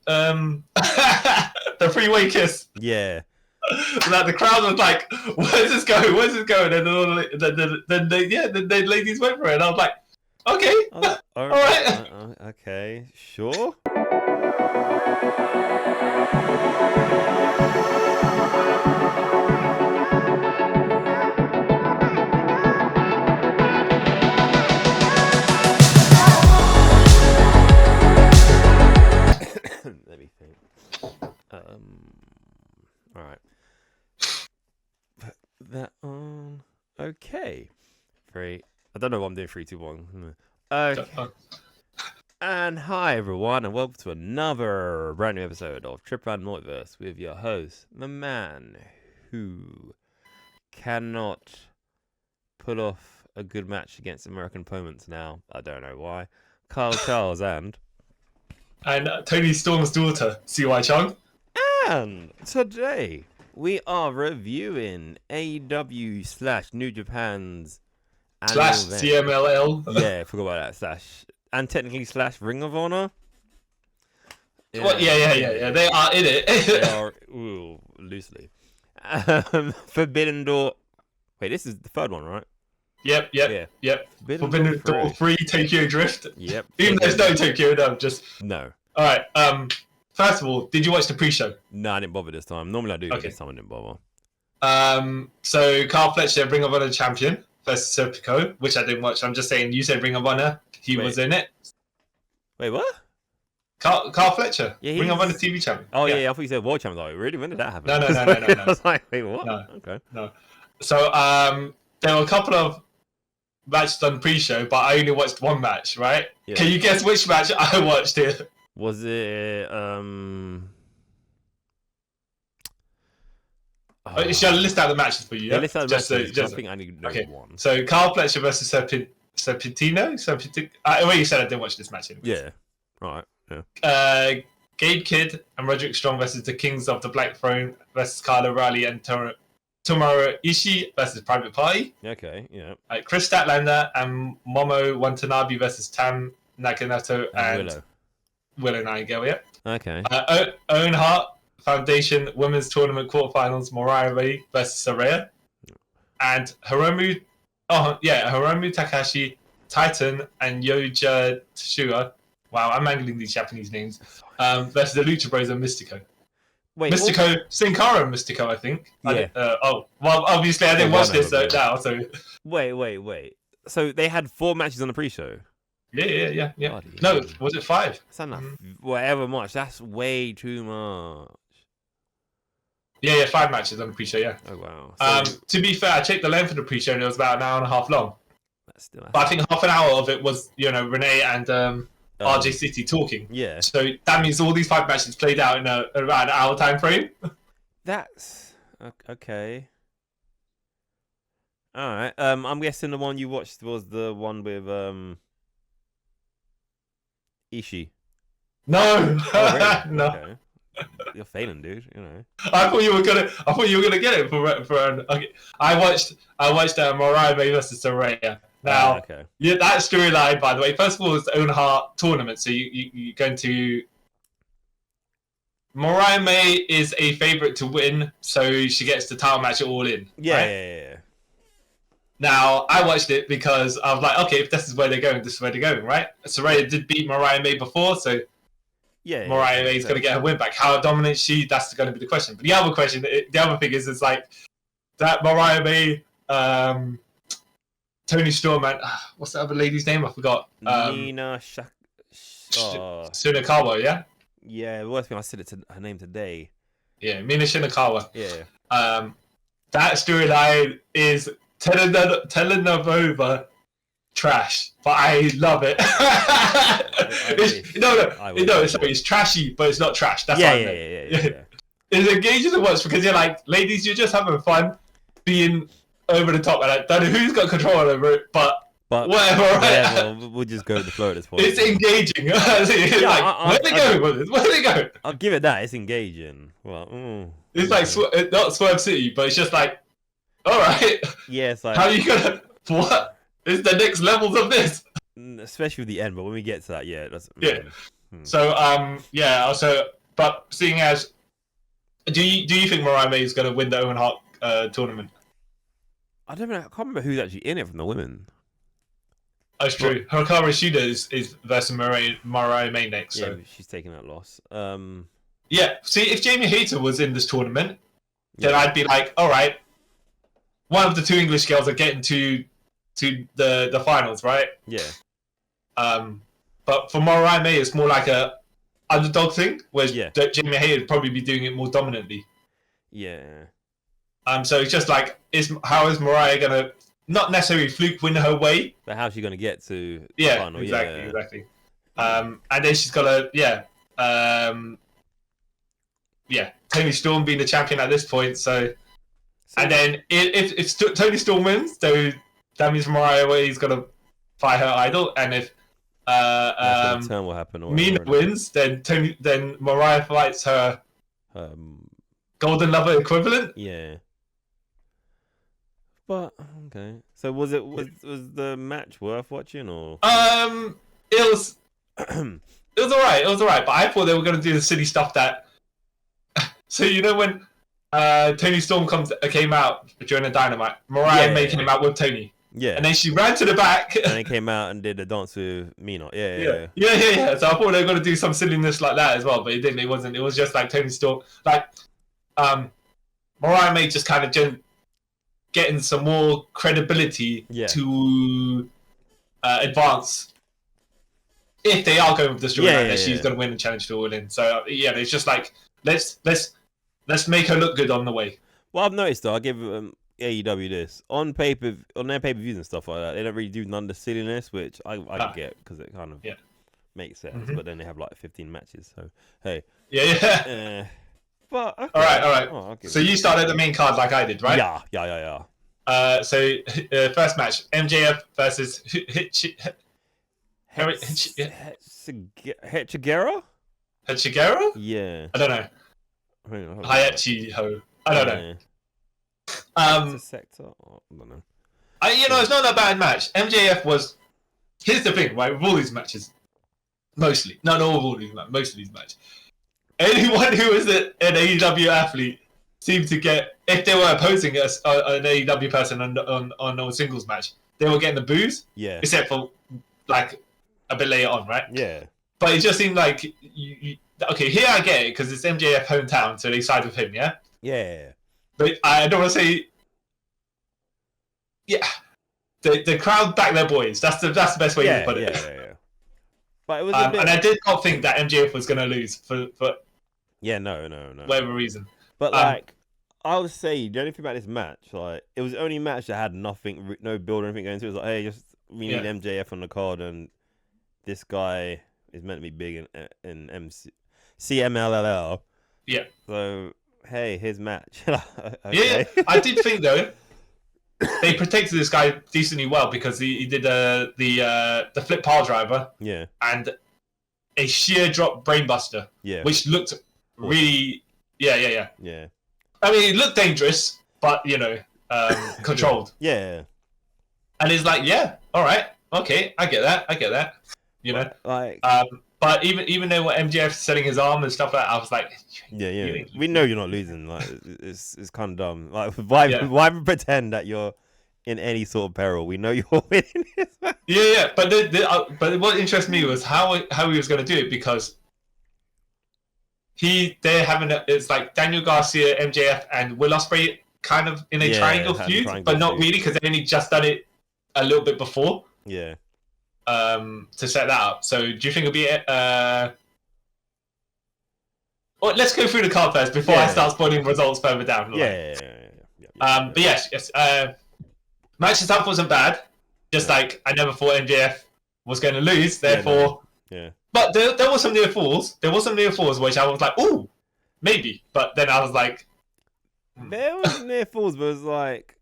the three-way kiss. Yeah. Like the crowd was like, "Where's this going? Where's this going?" And then the ladies went for it. And I was like, "Okay, all right. Okay, sure." Let me think. All right. Put that on. Okay. 3. I don't know what I'm doing. 3, 2, 1. Okay. And hi everyone, and welcome to another brand new episode of Strickland Multiverse with your host, the man who cannot pull off a good match against American opponents now. I don't know why. Kyle Charles and Tony Storm's daughter, CY Chung. And today we are reviewing AEW / New Japan's / CMLL. Yeah, I forgot about that. / and technically / Ring of Honor. Yeah. Well, yeah. They are in it. They are loosely. Forbidden Door. Wait, this is the third one, right? Yep. Forbidden Door 3, Tokyo Drift. Yep. Even though there's no Tokyo, no, just no. All right. First of all, did you watch the pre-show? No, I didn't bother this time. Normally I do, but this time I didn't bother. So Carl Fletcher, Ring of Honor champion versus Serpico, which I didn't watch. I'm just saying, you said Ring of Honor. He was in it. Wait, what? Carl Fletcher, Ring of Honor TV champion. Oh yeah, I thought you said world champion. Like, really? When did that happen? No. I was like, wait, what? No. Okay. No. So there were a couple of matches on the pre-show, but I only watched one match. Right? Yeah. Can you guess which match I watched here? Was it Shall I list out the matches for you? Yeah, list out the matches. I think I need to know one. So Carl Fletcher versus Serpentino. You said I didn't watch this match. Anyways. Yeah. All right. Yeah. Gabe Kidd and Roderick Strong versus the Kings of the Black Throne versus Kyle O'Reilly and Tomohiro Ishii versus Private Party. Okay. Yeah. Chris Statlander and Momo Watanabe versus Tam Nakanoto and Willow Nightingale. Yeah. Okay. Owen Hart Foundation Women's Tournament Quarterfinals, Mariah Ray versus Saraya. And Hiromu Takahashi, Titan, and Yoja Tsushima. Wow, I'm mangling these Japanese names. Versus the Lucha Bros and Mystico. Wait, Mystico, Sin Cara and Mystico, I think. Yeah. Well, obviously I didn't watch this now, so... Wait. So they had 4 matches on the pre-show? Yeah. No, was it 5? That's not whatever much. That's way too much. Yeah, 5 matches on the pre-show, yeah. Oh, wow. So... to be fair, I checked the length of the pre-show and it was about an hour and a half long. That's still... But I think half an hour of it was, Renee and RJ City talking. Yeah. So that means all these 5 matches played out in around an hour time frame. That's... Okay. Alright. I'm guessing the one you watched was the one with Ishii. No. Oh, really? No. Okay. You're failing, dude. I thought you were gonna get it for. Okay. I watched Mariah May versus Saraya. Now, that storyline, by the way, first of all, is the Owen Hart tournament. So you're going to. Mariah May is a favorite to win, so she gets the title match at All In. Yeah, right? yeah. Now, I watched it because I was like, okay, if this is where they're going, this is where they're going, right? Saraya did beat Mariah May before, so Mariah May is going to get her win back. How dominant is she? That's going to be the question. But the other question, the other thing is like that Mariah May, Tony Storm, and what's the other lady's name? I forgot. Mina Shirakawa, yeah? Yeah, the worst thing, I said her name today. Yeah, Mina Shirakawa. Yeah. That storyline is telenovela trash, but I love it. It's trashy, but it's not trash. That's what I meant. Yeah. It's engaging to watch because you're like, ladies, you're just having fun being over the top, and I don't know who's got control over it, but whatever. Right? Yeah, we'll just go with the flow at this point. It's engaging. Where are they going with this? Where are they going? I'll give it that. It's engaging. Well, it's like not Swerve City, but it's just like, all right. Yeah, it's like, how are you gonna? What is the next levels of this? Especially with the end, but when we get to that, So Also, But seeing as, do you think Mariah May is going to win the Owen Hart tournament? I don't know. I can't remember who's actually in it from the women. That's true. Hikaru Shida is versus Mariah May next. So. Yeah, she's taking that loss. Yeah. See, if Jamie Hayter was in this tournament, then I'd be like, all right, one of the two English girls are getting to the finals, right? Yeah. But for Mariah May, it's more like a underdog thing, whereas Jamie Hayter would probably be doing it more dominantly. Yeah. So it's just like, how is Mariah gonna not necessarily fluke win her way, but how's she gonna get to the final? Exactly. And then she's got Toni Storm being the champion at this point. So and then if Toni Storm wins, so that means Mariah May is gonna fight her idol, and if turn will happen, or Mina wins, then Mariah fights her Golden Lover equivalent. Yeah. But okay, so was the match worth watching, or? It was alright. It was alright, but I thought they were gonna do the silly stuff that. So you know when Toni Storm came out during the Dynamite, Mariah May came out with Toni. Yeah. And then she ran to the back. And then came out and did a dance with Mina. Yeah. So I thought they were gonna do some silliness like that as well, but it didn't. It wasn't. It was just like Toni Storm, like Mariah May just kind of getting some more credibility to advance if they are going with the storyline that she's going to win and challenge for All In. So it's just like let's make her look good on the way. Well, I've noticed though, I give AEW this on their pay-per-views and stuff like that. They don't really do none of the silliness, which I get because it kind of makes sense. Mm-hmm. But then they have like 15 matches, so hey. But okay. All right. So you started the main card like I did, right? Yeah. So first match, MJF versus Hechigera? Hechigera? Yeah. I don't know. Hayachi-ho. I don't know. It's a sector? I don't know. It's not a bad match. MJF was. Here's the thing, right? With all these matches, mostly, not all of these matches, most of these matches. Anyone who is an AEW athlete seemed to get, if they were opposing an AEW person on a singles match, they were getting the boos. Yeah. Except for like a bit later on, right? Yeah. But it just seemed like okay, here I get it because it's MJF hometown, so they side with him, yeah. Yeah. But I don't want to say. Yeah, the crowd back their boys. That's the best way to put it. Yeah. But it was and I did not think that MJF was going to lose for. Yeah, no. Whatever reason. But like, I would say the only thing about this match, like, it was the only match that had nothing, no build or anything going to it. It was like, hey, we need MJF on the card, and this guy is meant to be big in CMLL. Yeah. So hey, his match. Okay. Yeah. I did think though, they protected this guy decently well because he did the flip pile driver. Yeah. And a sheer drop brainbuster. Yeah. Which looked really. Yeah. I mean, it looked dangerous, but controlled. Yeah. And it's like, all right, okay, I get that. Like. But even though MJF selling his arm and stuff like that, I was like, yeah. We know you're not losing. Like, it's kind of dumb. Like, why pretend that you're in any sort of peril? We know you're winning this match. Yeah. But what interested me was how he was going to do it because it's like Daniel Garcia, MJF, and Will Ospreay kind of in a triangle feud, but not really because they only just done it a little bit before. Yeah. To set that up. So do you think it'll be well, let's go through the card first before I start spoiling results further down. Yeah. But yes. Match itself wasn't bad. Just like I never thought MJF was going to lose, therefore. Yeah. But there were some near falls. There was some near falls which I was like, ooh, maybe. But then I was like, there was near falls, but it was like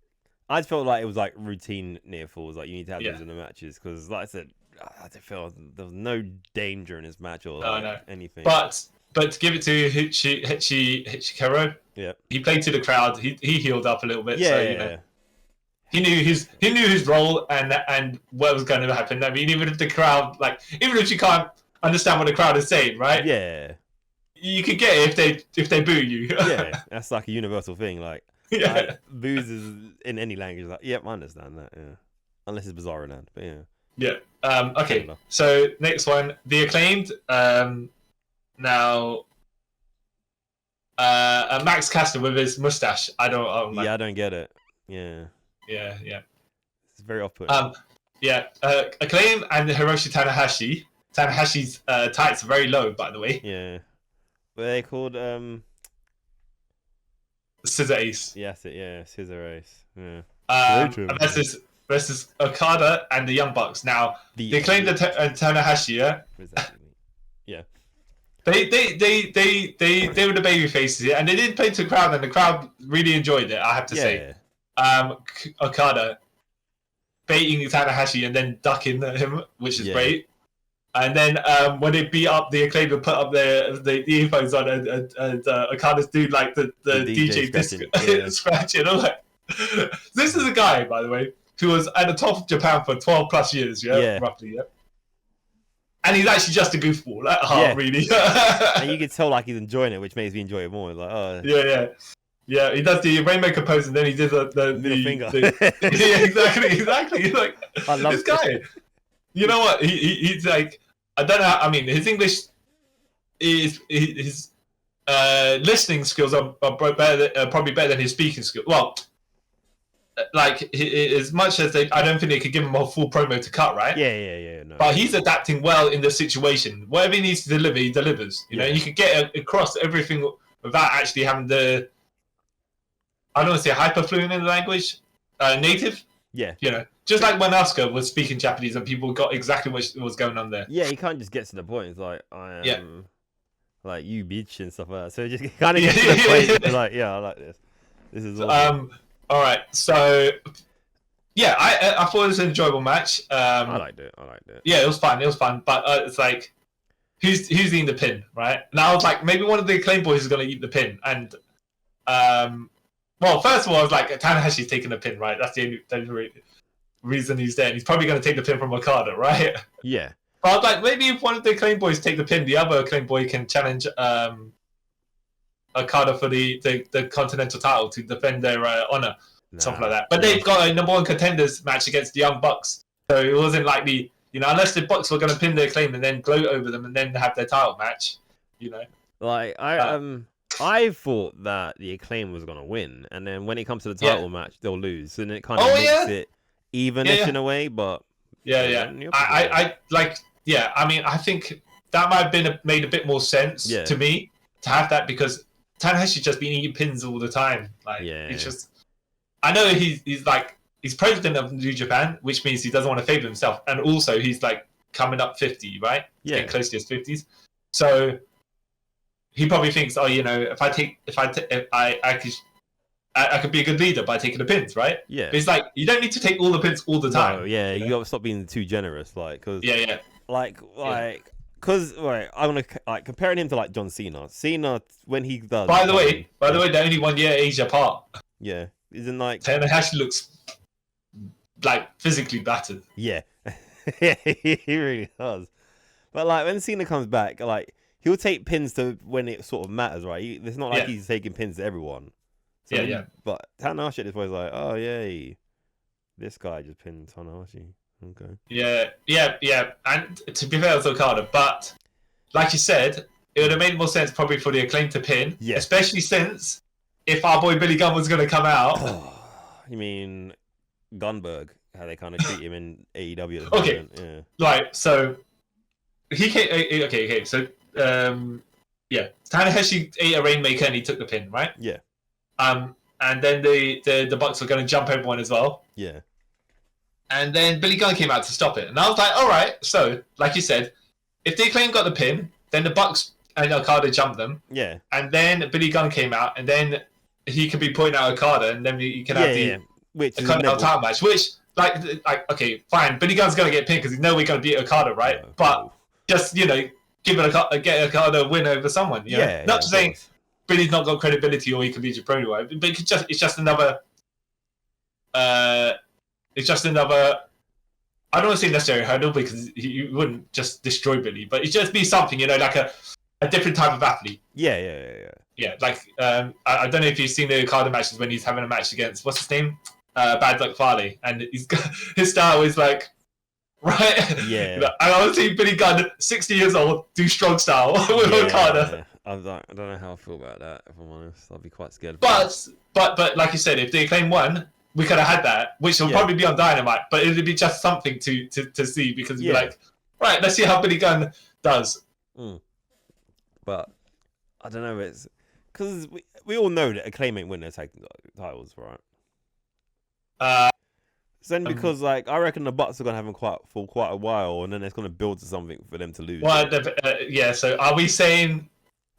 I just felt like it was like routine near falls. Like you need to have those in the matches because, like I said, I didn't feel there was no danger in this match or anything. But to give it to Hechikero, he played to the crowd. He healed up a little bit. He knew his role and what was going to happen. I mean, even if the crowd, even if you can't understand what the crowd is saying, right? Yeah. you could get it if they boo you. Yeah, that's like a universal thing. Like, boos is in any language. Like, yep, I understand that. Yeah, unless it's bizarre land, but yeah. Yeah. Okay. So next one, the Acclaimed. Now, Max Caster with his mustache. I don't get it. Yeah. It's very off-putting. Acclaim and Hiroshi Tanahashi. Tanahashi's tights are very low, by the way. Yeah. What are they called? Scissor Ace. Yes, Scissor Ace. Yeah. Versus Okada and the Young Bucks. Now, the Acclaimed and Tanahashi, yeah? What does that mean? Yeah. They were the baby faces, and they did play to the crowd, and the crowd really enjoyed it, I have to say. Okada baiting Tanahashi and then ducking him, which is great. And then when they beat up the Acclaimed and put up the earphones on, and Okada's doing like the DJ disc scratching. I'm like, this is a guy, by the way, who was at the top of Japan for 12 plus years, roughly, and he's actually just a goofball at heart, really. And you can tell like he's enjoying it, which makes me enjoy it more. Like, oh, yeah. He does the Rainmaker pose, and then he did the finger. Exactly. Like, I love this guy. You know what? He's like, I don't know. I mean, his English is his listening skills are probably better than his speaking skills. Well, like as much as I don't think they could give him a full promo to cut, right? Yeah. No. But he's adapting well in the situation. Whatever he needs to deliver, he delivers. You know, you could get across everything without actually having the, I don't want to say hyperfluent in the language, native. Yeah. You know, just like when Asuka was speaking Japanese and people got exactly what was going on there. Yeah, he can't just get to the point. It's like, I am like you bitch and stuff like that. So he just kind of gets to the point. It's like, I like this. This is awesome. All right, so I thought it was an enjoyable match. I liked it. Yeah, it was fun. But it's like, who's eating the pin, right? And I was like, maybe one of the Acclaim boys is going to eat the pin. And well, first of all, I was like, Tanahashi's taking the pin, right? That's the only reason he's there. And he's probably going to take the pin from Okada, right? Yeah. But I was like, maybe if one of the Acclaim boys take the pin, the other Acclaim boy can challenge Okada for the Continental title to defend their honor, something like that. But they've got a number one contenders match against the Young Bucks, so it wasn't likely, unless the Bucks were going to pin their Acclaim and then gloat over them and then have their title match, Like I thought that the Acclaim was going to win, and then when it comes to the title match, they'll lose, and it kind of makes it even-ish in a way. But I mean, I think that might have made a bit more sense to me to have that, because Tanahashi's just been eating pins all the time. Like, it's just, I know he's president of New Japan, which means he doesn't want to favor himself, and also he's like coming up 50, right? Getting close to his 50s, so he probably thinks, if I could be a good leader by taking the pins, right? Yeah. But it's like, you don't need to take all the pins all the time. No, you got to stop being too generous, like, cause Because I want to comparing him to like John Cena. Cena, when he does. By the way, they're only 1 year age apart. Yeah, isn't like Tanahashi looks like physically battered. Yeah, he really does. But like when Cena comes back, like he'll take pins to when it sort of matters, right? It's not like he's taking pins to everyone. So But Tanahashi at this point is like, oh yay, this guy just pinned Tanahashi. Okay. Yeah. And to be fair, it's Okada, but like you said, it would have made more sense probably for the Acclaim to pin, especially since if our boy Billy Gunn was going to come out. You mean Gunberg? How they kind of treat him in AEW? At the moment. Yeah. Right. So he came. Okay. So Tanahashi ate a Rainmaker and he took the pin, right? Yeah. And then the Bucks were going to jump everyone as well. Yeah. And then Billy Gunn came out to stop it. And I was like, all right. So, like you said, if the Acclaim got the pin, then the Bucks and Okada jumped them. Yeah. And then Billy Gunn came out, and then he could be pointing out Okada, and then you can have the Continental title match. Which, like, okay, fine. Billy Gunn's going to get pinned because he's no way going to beat Okada, right? Yeah, but just, get Okada a win over someone. Not saying Billy's not got credibility or he can be jabroni, but it's just another... It's just another, I don't want to say necessary hurdle because you wouldn't just destroy Billy, but it's just be something, like a different type of athlete. Yeah. Like I don't know if you've seen the Okada matches when he's having a match against what's his name, Bad Luck Fale, and his style is like. Right? Yeah. I honestly Billy Gunn, 60 years old, do strong style with Okada. I don't know how I feel about that, if I'm honest. I'll be quite scared. But like you said, if the Acclaim won, we could have had that, which will probably be on Dynamite, but it'd be just something to see, because you'd be like, right, let's see how Billy Gunn does. But I don't know, it's because we all know that Acclaim ain't winning their tag titles, right? It's only because, like, I reckon the Bucks are gonna have them for quite a while, and then it's gonna build to something for them to lose. Well, So are we saying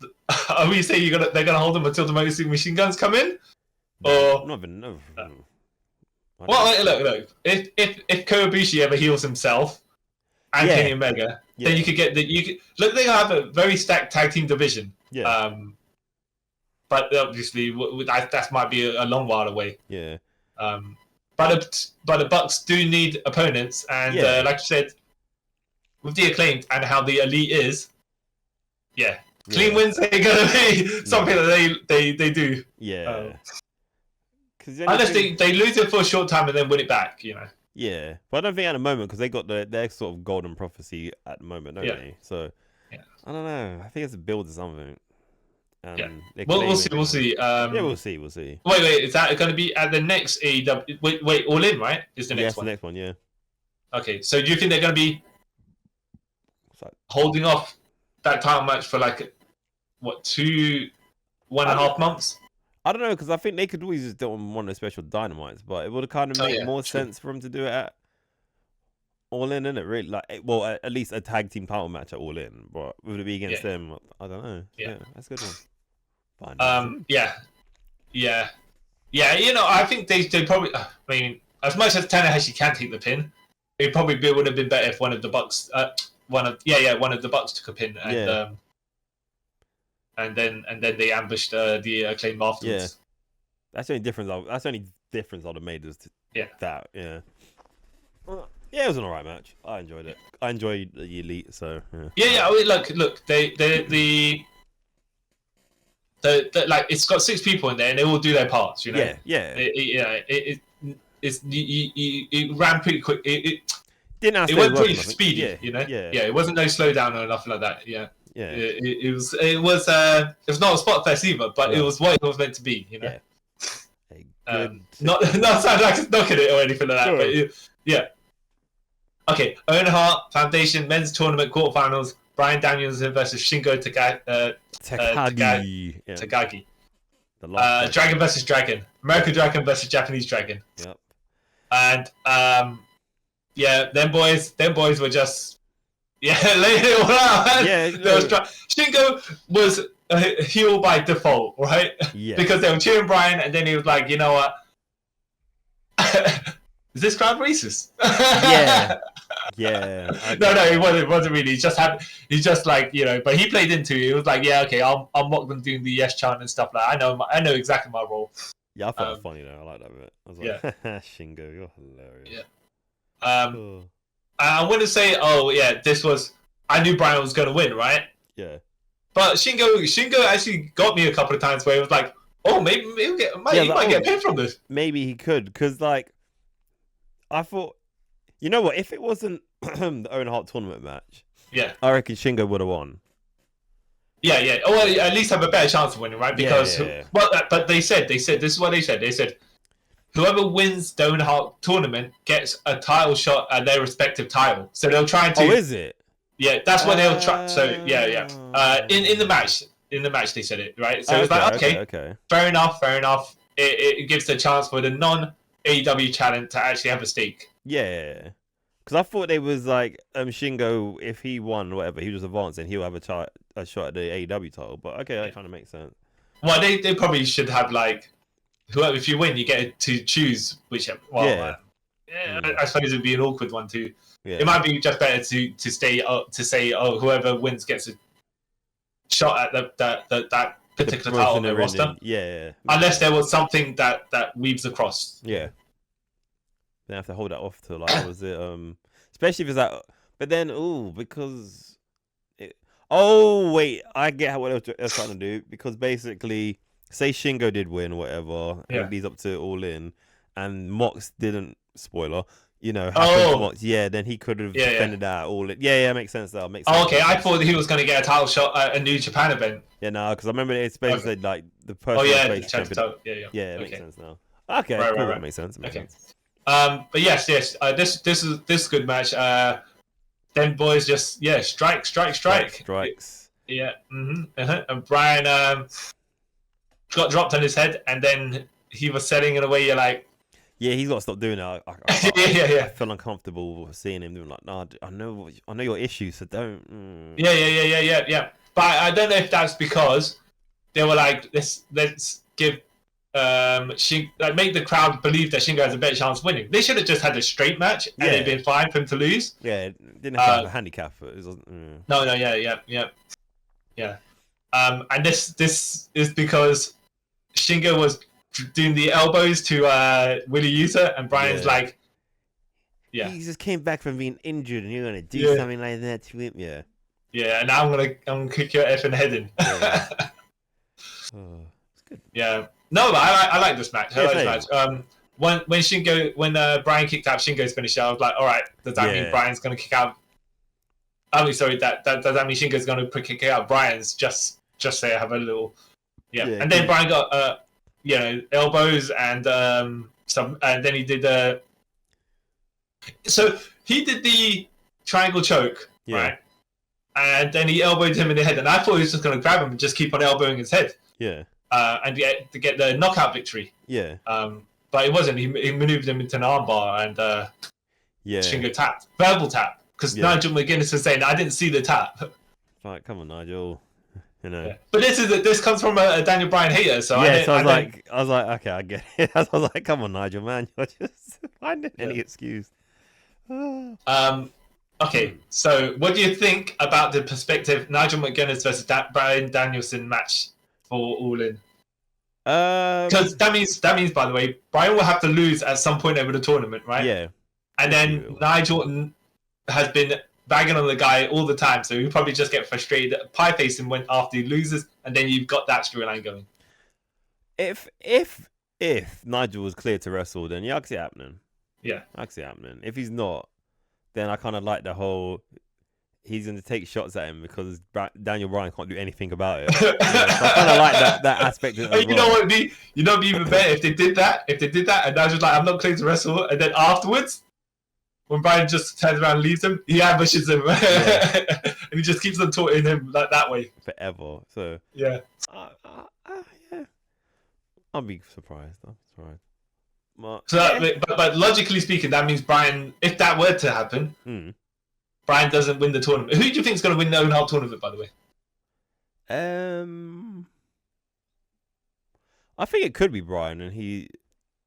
they're gonna hold them until the Motor City Machine Guns come in, or not even no? Well, look. If Koibushi ever heals himself and Kenny Omega, then you could get look. They have a very stacked tag team division. Yeah. But obviously that might be a long while away. Yeah. But the Bucks do need opponents, and like you said, with the Acclaimed and how the Elite is, clean wins ain't gonna be something that they do. Yeah. Unless they lose it for a short time and then win it back, you know. Yeah, but I don't think at the moment, because they got their sort of golden prophecy at the moment, don't they? So I don't know. I think it's a build to something. We'll see. We'll see. Wait, is that going to be at the next AEW? Wait, All In, right? Is the next one? The next one, yeah. Okay, so do you think they're going to be holding off that title match for like, what, 1.5 months? I don't know, because I think they could always just do it on one of the special Dynamites, but it would have kind of made more sense for them to do it at All In, innit? Really, like, well, at least a tag team title match at All In, but would it be against them? I don't know. Yeah, that's a good one. Fine. Yeah. You know, I think they probably. I mean, as much as Tanahashi can take the pin, it probably would have been better if one of the Bucks, one of the Bucks took a pin, and then they ambushed the Acclaim afterwards. That's the only difference. That's the only difference I'd have made is that. Yeah. Yeah, it was an alright match. I enjoyed it. I enjoyed the Elite, so yeah. Look, the like, it's got 6 people in there, and they all do their parts. You know. It ran pretty quick. It went pretty speedy. You know. It wasn't no slowdown or nothing like that. Yeah. It was not a spot fest either, but it was what it was meant to be. You know. Not sound like it's knocking it or anything like that, but Okay, Owen Hart Foundation Men's Tournament Quarterfinals. Bryan Danielson versus Shingo Takagi. Dragon versus Dragon. American Dragon versus Japanese Dragon. Yep. And them boys were just laying it all out. Shingo was a heel by default, right? Yeah. Because they were cheering Bryan, and then he was like, you know what? Is this crowd racist? No, it wasn't really. He just like, you know, but he played into it. He was like, I'll mock them doing the yes chant and stuff like that. I know exactly my role. Yeah, I found it funny though. I like that bit. I was like, Shingo, you're hilarious. Yeah. I wouldn't say, I knew Bryan was going to win, right? Yeah. But Shingo actually got me a couple of times where he was like, oh, maybe he might get paid from this. Maybe he could, because like, I thought, you know what? If it wasn't the Owen Hart tournament match, I reckon Shingo would have won. Yeah. Or at least have a better chance of winning, right? Because but they said this is what they said. They said whoever wins the Owen Hart tournament gets a title shot at their respective title. So they'll try to. Oh, is it? Yeah, that's what they'll try. So in the match they said it, right? So it's like okay, fair enough. It gives the chance for the non-AEW talent to actually have a stake. Yeah, because I thought they was like Shingo, if he won whatever, he was advanced and he'll have a shot at the AEW title. But that kind of makes sense. Well, they probably should have like, whoever, if you win, you get to choose whichever. Well, I suppose it'd be an awkward one too. Yeah. It might be just better to stay up to say, whoever wins gets a shot at that particular title on their roster. Yeah. Unless there was something that weaves across. Yeah. They have to hold that off to like, was it especially if it's like, but then because Oh wait, I get what they're trying to do, because basically, say Shingo did win, whatever, and leads up to All In, and Mox didn't. Spoiler. Happened to Mox. Yeah, then he could have defended that All In. Yeah, makes sense. That makes sense. Oh, okay. I thought he was going to get a title shot at a New Japan event. Yeah, no, because I remember it's basically said like the person. Yeah, it makes sense now. Okay, right, cool. Right. That makes sense. But yes. This is a good match. Then boys just strikes. Yeah. And Brian got dropped on his head, and then he was selling in a way you're like, yeah, he's got to stop doing that. I feel uncomfortable seeing him doing like, no, I know your issues, so don't. Yeah. But I don't know if that's because they were like, let's give make the crowd believe that Shingo has a better chance of winning. They should have just had a straight match, and it'd been fine for him to lose. Yeah, didn't have a handicap. It was, No, yeah. And this is because Shingo was doing the elbows to Willie Yuta, and Brian's like, he just came back from being injured, and you're gonna do something like that to him, and now I'm gonna kick your effing head in. It's good. Yeah, no, but I like this match. When Brian kicked out Shingo's finisher, I was like, all right, does that mean Brian's gonna kick out? Does that mean Shingo's gonna kick out Brian's? Just say I have a little, and then Brian got elbows and and then he did so he did the triangle choke, right? And then he elbowed him in the head, and I thought he was just going to grab him and just keep on elbowing his head, and to get the knockout victory, but it wasn't. He maneuvered him into an armbar, and Shingo tapped, verbal tap, because Nigel McGuinness was saying I didn't see the tap. Like, come on, Nigel. But this comes from a Daniel Bryan hater, so I was like, okay, I get it. I was like, come on, Nigel, man, you're just finding any excuse. Okay, so what do you think about the perspective Nigel McGuinness versus Bryan Danielson match for All In? Because that means, by the way, Bryan will have to lose at some point over the tournament, right? Yeah. And then Nigel has been bagging on the guy all the time, so he'll probably just get frustrated. Pie face him after he loses, and then you've got that storyline going. If Nigel was clear to wrestle, then I can see it happening. Yeah, I can see it happening. If he's not, then I kind of like the whole he's going to take shots at him because Daniel Bryan can't do anything about it. So I kind of like that aspect of it. Know what it'd be? It'd be even better if they did that. And Nigel's like, I'm not clear to wrestle, and then afterwards, when Bryan just turns around and leaves him, he ambushes him, and he just keeps on taunting him like that way forever. So yeah, I'll be surprised. But logically speaking, that means Bryan, if that were to happen, Bryan doesn't win the tournament. Who do you think is going to win the Owen Hart tournament, by the way? I think it could be Bryan, and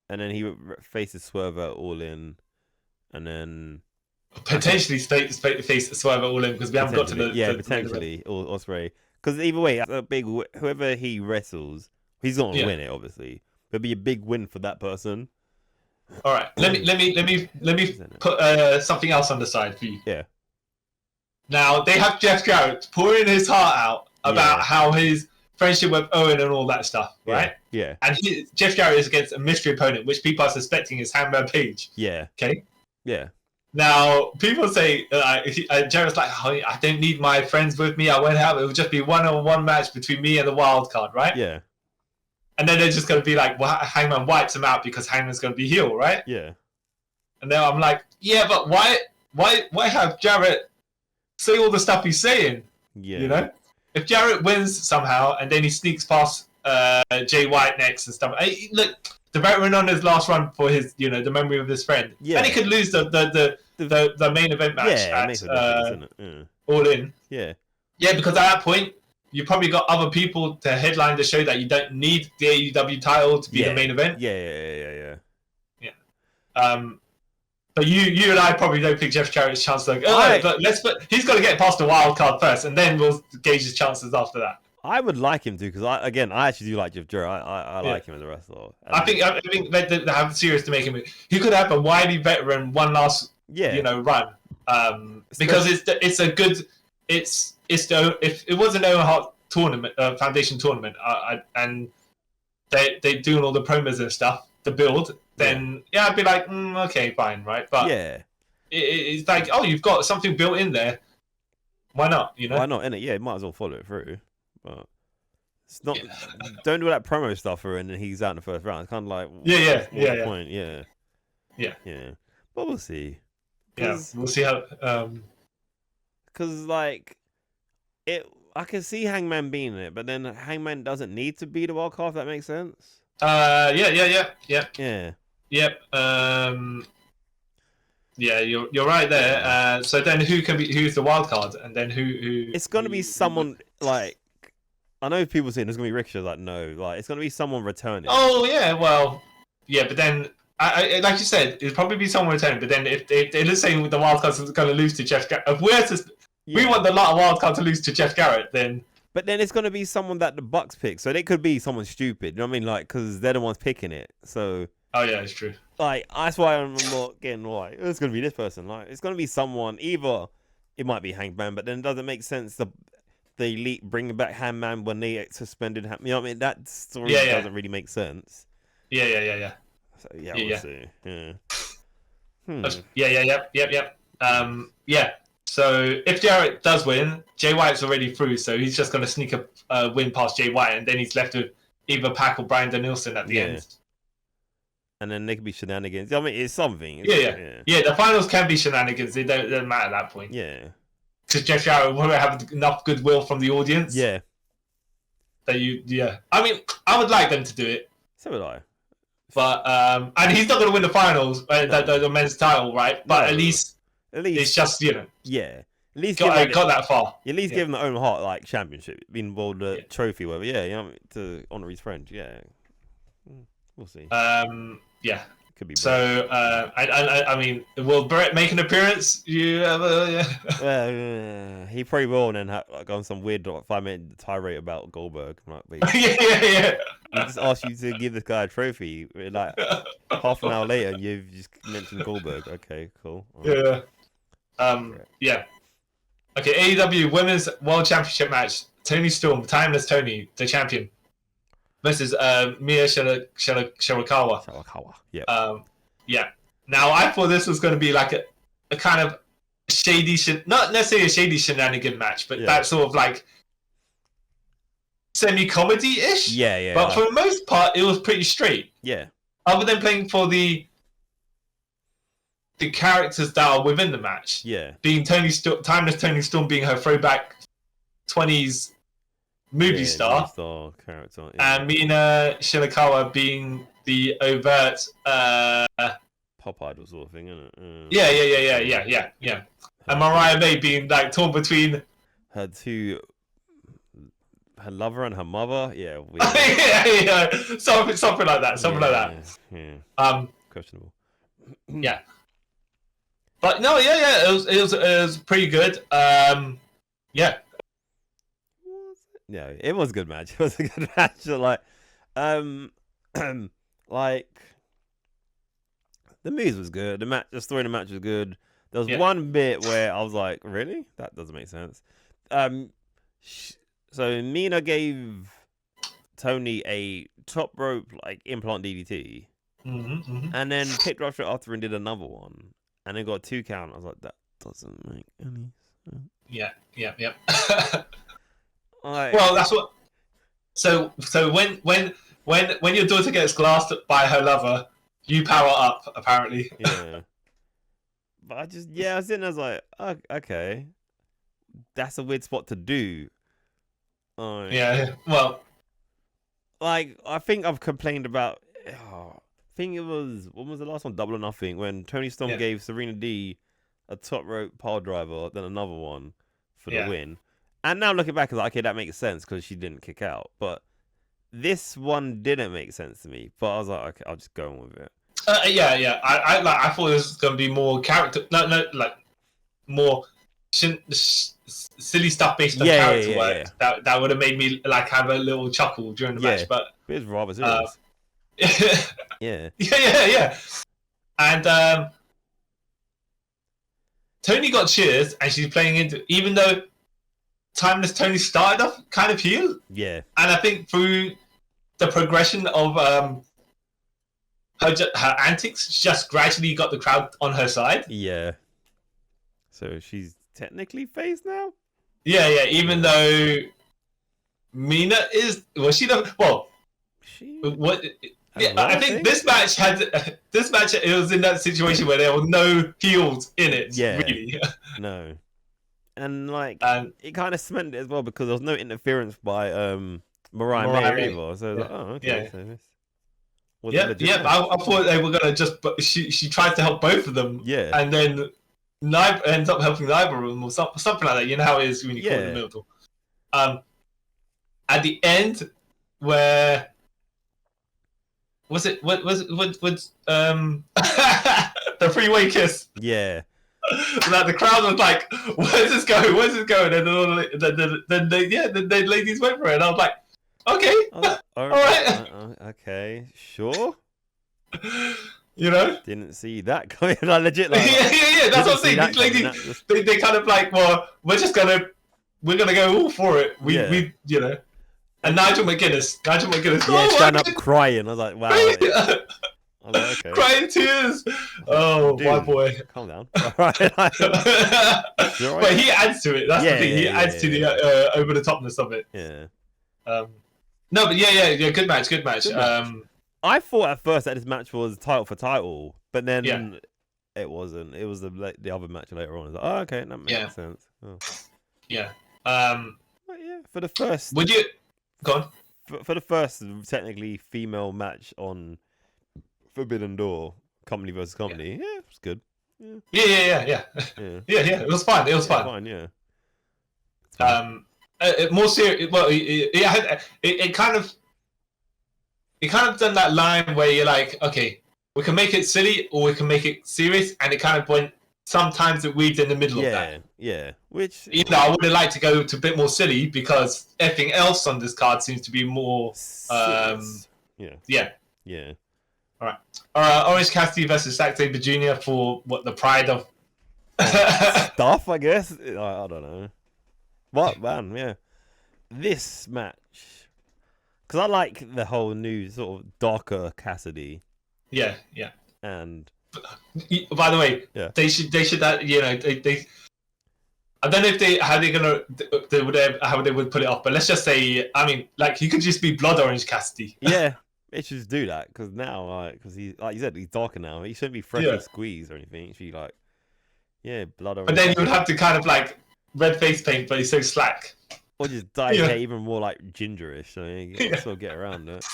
then he faces Swerve at All In, and then potentially face Swerve at All In, because we haven't got to the potentially or Opreay. Because either way, a big whoever he wrestles, he's not gonna win it. Obviously, it'll be a big win for that person. All right, let me put something else on the side for you. Yeah. Now they have Jeff Jarrett pouring his heart out about how his friendship with Owen and all that stuff, right? Yeah. And Jeff Jarrett is against a mystery opponent, which people are suspecting is Hangman Page. Yeah. Okay. Yeah. Now people say Jarrett's like, oh, I don't need my friends with me. I won't have it. Will just be one-on-one match between me and the wild card, right? Yeah. And then they're just going to be like, well, Hangman wipes him out because Hangman's going to be heel, right? Yeah. And then I'm like, yeah, but why have Jarrett say all the stuff he's saying? Yeah. You know? If Jarrett wins somehow and then he sneaks past Jay White next and stuff, look, the veteran on his last run for his, the memory of his friend. Yeah. And he could lose the main event match at All In. Yeah. Yeah, because at that point, you probably got other people to headline the show that you don't need the AEW title to be the main event. Yeah. But you and I probably don't think Jeff Jarrett's chance he's got to get past the wild card first, and then we'll gauge his chances after that. I would like him to, because I actually do like Jeff Jarrett. I like him as a wrestler. I think they have serious to make him. He could have a wily veteran one last run, because it's a good. if it was an Owen Hart tournament, Foundation tournament, and they doing all the promos and stuff, the build, then I'd be like, okay, fine, right? But it's like, oh, you've got something built in there. Why not? You know? Why not? Innit? Yeah, might as well follow it through. But it's not. Don't do that promo stuff for, and then he's out in the first round. It's kind of like point? Yeah. But we'll see. Yeah, we'll see how. Because like I can see Hangman being in it, but then Hangman doesn't need to be the wild card. If that makes sense. Yeah. Yep. Yeah, you're right there. So then who's the wild card, and then who? It's gonna be someone like. I know people saying it's gonna be Ricochet. Like no, like it's gonna be someone returning. Oh yeah, well, yeah, but then I like you said, it'll probably be someone returning. But then if let's say the wild card's going to lose to Jeff Garrett, we want the wild card to lose to Jeff Garrett, then. But then it's gonna be someone that the Bucks pick, so it could be someone stupid. You know what I mean? Like because they're the ones picking it. So. Oh yeah, it's true. Like that's why I'm not getting like it's gonna be this person. Like it's gonna be someone. Either it might be Hangman, but then it doesn't make sense. The Elite bringing back Hangman when they suspended him. You know what I mean? That story doesn't really make sense. Yeah. So we'll see. Yep. So if Jarrett does win, Jay White's already through, so he's just gonna sneak a win past Jay White, and then he's left with either Pac or Bryan Danielson at the end. And then they could be shenanigans. I mean, it's something. Yeah. The finals can be shenanigans. It doesn't matter at that point. Yeah. Because Jeff Jarrett will have enough goodwill from the audience. Yeah. That I mean, I would like them to do it. So would I. But and he's not going to win the finals, the men's title, right? But at least it's just Yeah. At least got that far. At least give him the Owen Hart like championship, the trophy, whatever. Yeah, you know, to honor his friend. Yeah. We'll see. Yeah. Could be. So, I mean, will Brett make an appearance? You ever? Yeah. He probably will, and then have like, on some weird 5-minute tirade about Goldberg. I'm like, wait. Yeah. He just asked you to give this guy a trophy, like half an hour later, and you've just mentioned Goldberg. Okay, cool. Right. Yeah. Okay, AEW Women's World Championship match. Toni Storm, Timeless Toni, the champion, versus Mia Shirakawa. Yeah. Now, I thought this was going to be like a kind of shady, not necessarily a shady shenanigan match, but that sort of like semi-comedy-ish. Yeah. But for the most part, it was pretty straight. Yeah. Other than playing for the characters that are within the match. Yeah. Being Timeless Toni Storm being her throwback 20s movie star character, and Mina Shirakawa being the overt pop idol sort of thing, isn't it? Yeah. And Mariah May being like torn between her lover and her mother. Yeah, something like that. Yeah. Questionable. Yeah. But no, it was pretty good. Yeah. Yeah, it was a good match. It was a good match. Like, like the moves was good. The story in the match was good. There was one bit where I was like, "Really? That doesn't make sense." So Mina gave Tony a top rope like implant DDT, and then picked up after and did another one, and then got 2 count. I was like, "That doesn't make any sense." Yeah. Like, well, that's what. So when your daughter gets glassed by her lover, you power up. Apparently. Yeah. But I was sitting there, I was like, oh, okay, that's a weird spot to do. Yeah. Well, like I think I've complained about. I think it was when was the last one? Double or Nothing, when Toni Storm gave Serena D a top rope pile driver, then another one for the win. And now looking back, I was like, okay, that makes sense because she didn't kick out. But this one didn't make sense to me. But I was like, okay, I'll just go on with it. Yeah. I thought this was gonna be more character, like more silly stuff based on character work. That would have made me like have a little chuckle during the match. But it was rather serious. Yeah. And Tony got cheers, and she's playing into, even though Timeless Tony started off kind of heel. Yeah. And I think through the progression of her antics, she just gradually got the crowd on her side. Yeah. So she's technically face now? Yeah. Even though Mina is... Was she the... Well... What... Yeah, I think this match it was in that situation where there were no heels in it. Yeah, really. No, and it kind of cemented it as well because there was no interference by Mariah May either. So like, oh, okay. Yeah. So I thought they were gonna just. But she tried to help both of them. Yeah, and then neither ends up helping neither of them or something like that. You know how it is when you call it the middle. At the end, where. Was it what the freeway kiss? Yeah. Like the crowd was like, "Where's this going? Where's this going?" And then the ladies went for it, and I was like, "Okay, all right, okay, sure." You know, didn't see that coming. Like legit, like, yeah. That's what I'm saying. These ladies, they kind of like, well, we're gonna go all for it. We you know. And Nigel McGuinness. Yeah, stand up crying. I was like, wow. I was like, okay. Crying tears. Oh, dude, my boy. Calm down. All right. But he adds to it. That's the thing. He adds to the over the topness of it. Yeah. No, but yeah. Good match. Good match. I thought at first that this match was title for title, but then it wasn't. It was the other match later on. I was like, oh, okay, that makes sense. Oh. Yeah. But yeah, for the first. Would you? Go on. For the first technically female match on Forbidden Door, company versus company, it was good. Yeah. It was fun. It was fun. Yeah. More serious. Well, it kind of done that line where you're like, okay, we can make it silly or we can make it serious, and it kind of went. Sometimes it weaved in the middle of that. Yeah. Which I would have liked to go to a bit more silly because everything else on this card seems to be more. Yeah. All right. Orange Cassidy versus Zack Sabre Jr. for what the pride of stuff, I guess. I don't know. What man? Yeah. This match, because I like the whole new sort of darker Cassidy. Yeah. And. By the way, they should they I don't know if how they would put it off, but let's just say, I mean, like he could just be Blood Orange Cassidy. Yeah, it should just do that because now, because he, like you said, he's darker now. He shouldn't be freshly squeezed or anything. He should be like, Blood Orange. But then you would have to kind of like red face paint, but he's so slack. Or just dye his hair even more like gingerish. So you can still get around it.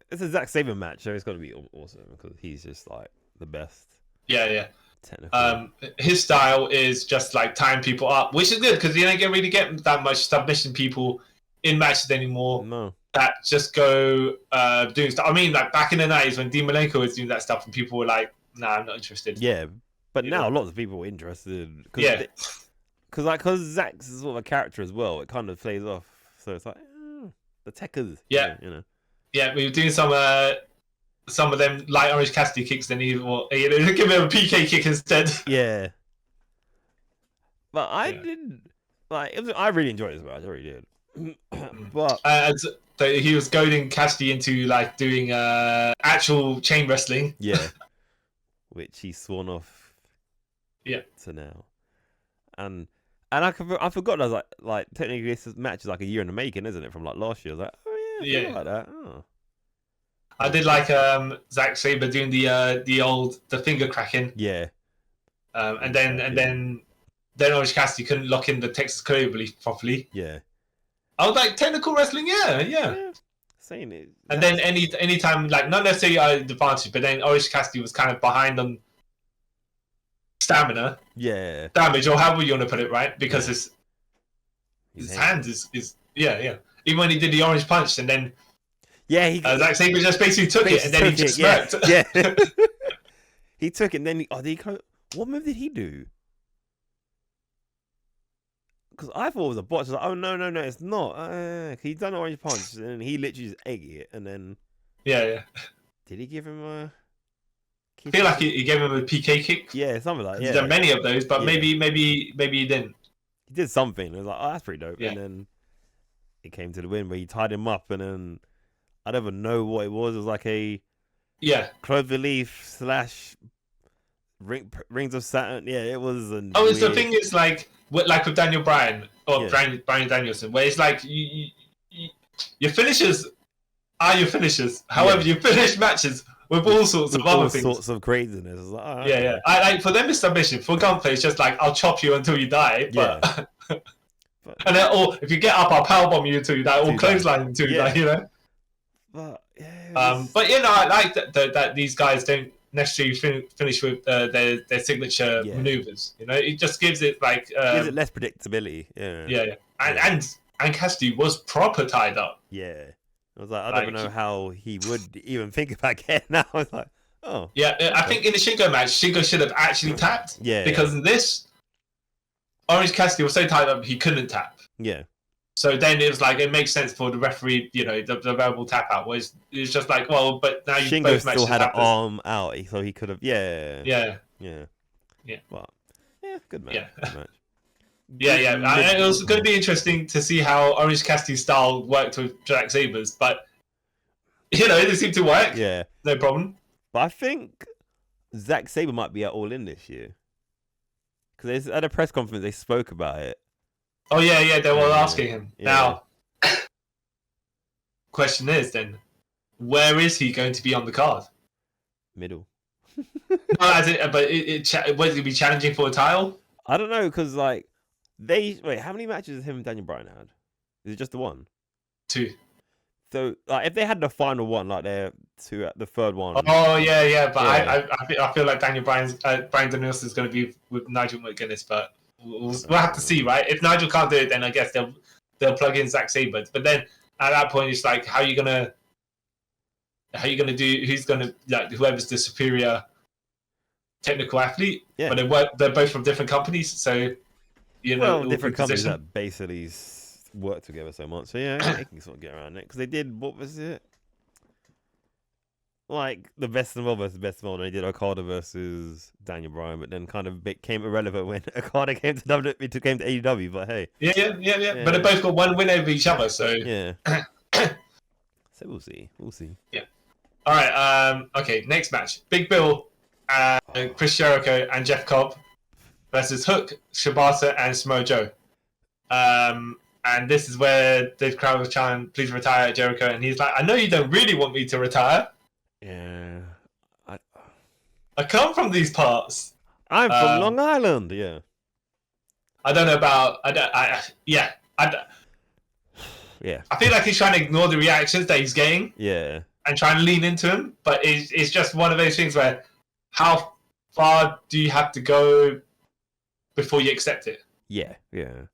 It's a Zack Sabre match, so it's got to be awesome because he's just like the best. Yeah. Technical. His style is just like tying people up, which is good because you don't really get that much submission people in matches anymore. No. That just go doing stuff. I mean, like back in the 90s when Dean Malenko was doing that stuff and people were like, "Nah, I'm not interested." Yeah, but now lots of people are interested. Because Zack's sort of a character as well. It kind of plays off, so it's like the techers. Yeah. Yeah, we were doing some of them light Orange Cassidy kicks, then give him a PK kick instead. Yeah. But I didn't like. I really enjoyed this match. I really did. But so he was goading Cassidy into like doing actual chain wrestling. Yeah. Which he's sworn off. Yeah. To now, and I forgot. I was like technically this match is like a year in the making, isn't it? From like last year. I was like, yeah, like that. Oh. I did like Zack Sabre doing the finger cracking. Yeah. And then Orange Cassidy couldn't lock in the Texas Curry release properly. Yeah. I was like, technical wrestling, yeah. Saying it. And then any time, like not necessarily advantage, but then Orange Cassidy was kind of behind on stamina. Yeah. Damage, or however you want to put it, right? Because his hands is Even when he did the orange punch, and then Zack Sabre just basically took it, and then he just smirked. Yeah. He took it, and then what move did he do? Because I thought it was a botch. I was like, oh no, it's not. He done an orange punch, and he literally just egged it, and then yeah. Did he give him a? I feel like he gave him a PK kick. Yeah, something like that. He's done many of those, but maybe he didn't. he did something. It was like, oh, that's pretty dope. Yeah. And then it came to the win where he tied him up, and then I don't even know what it was. It was like a cloverleaf / rings of Saturn. Yeah, it was. It's the thing is like with Daniel Bryan or Bryan Danielson, where it's like your finishers are your finishers. However, you finish matches with all sorts of other things. All sorts of craziness. Like, oh, yeah. I like for them it's submission. For Gunplay, it's just like I'll chop you until you die. But and then, or if you get up, I'll powerbomb you until you die, or clothesline until you die. You know. But you know, I like that these guys don't necessarily finish with their signature maneuvers. You know, it just gives it like gives it less predictability. Yeah. And Cassidy was proper tied up. Yeah. I was like, I don't even know how he would even think about getting out. I was like, oh. Yeah, I think in the Shingo match, Shingo should have actually tapped. Yeah. Because in this, Orange Cassidy was so tied up he couldn't tap. Yeah. So then it was like, it makes sense for the referee, you know, the verbal tap out. Whereas it was just like, well, but now you Shingo still had an arm out, so he could have, Yeah. Well, good match. Yeah. Good match. Yeah. It was going to be interesting to see how Orange Cassidy's style worked with Zack Saber's, but you know, it seemed to work. Yeah, no problem. But I think Zack Saber might be at All In this year because at a press conference they spoke about it. Oh yeah, they were asking him. Now, question is then, where is he going to be on the card? Middle. No, was he be challenging for a title? I don't know because like. How many matches has him and Daniel Bryan had? Is it just the one? 2. So, like, if they had the final one, like the third one. Oh yeah, but I feel like Bryan Danielson is going to be with Nigel McGuinness, but we'll have to see, right? If Nigel can't do it, then I guess they'll plug in Zack Sabre. But then at that point, it's like, how are you gonna do? Who's gonna whoever's the superior technical athlete? Yeah. But they're both from different companies, so. You know, different companies that basically work together so much. So yeah, they can sort of get around it because they did. What was it? Like the best of all versus best of all. They did Okada versus Daniel Bryan, but then kind of became irrelevant when Okada came to WWE, came to AEW. But hey, yeah. But they both got one win over each other, so yeah. So we'll see. Yeah. All right. Okay. Next match: Big Bill, Chris Jericho, and Jeff Cobb versus Hook, Shibata, and Samoa Joe. And this is where the crowd was chanting, "Please retire, Jericho." And he's like, "I know you don't really want me to retire." Yeah. I come from these parts. I'm from Long Island. Yeah. I don't know about. Yeah. I feel like he's trying to ignore the reactions that he's getting. Yeah. And trying to lean into him, but it's just one of those things where, how far do you have to go before you accept it? Yeah. And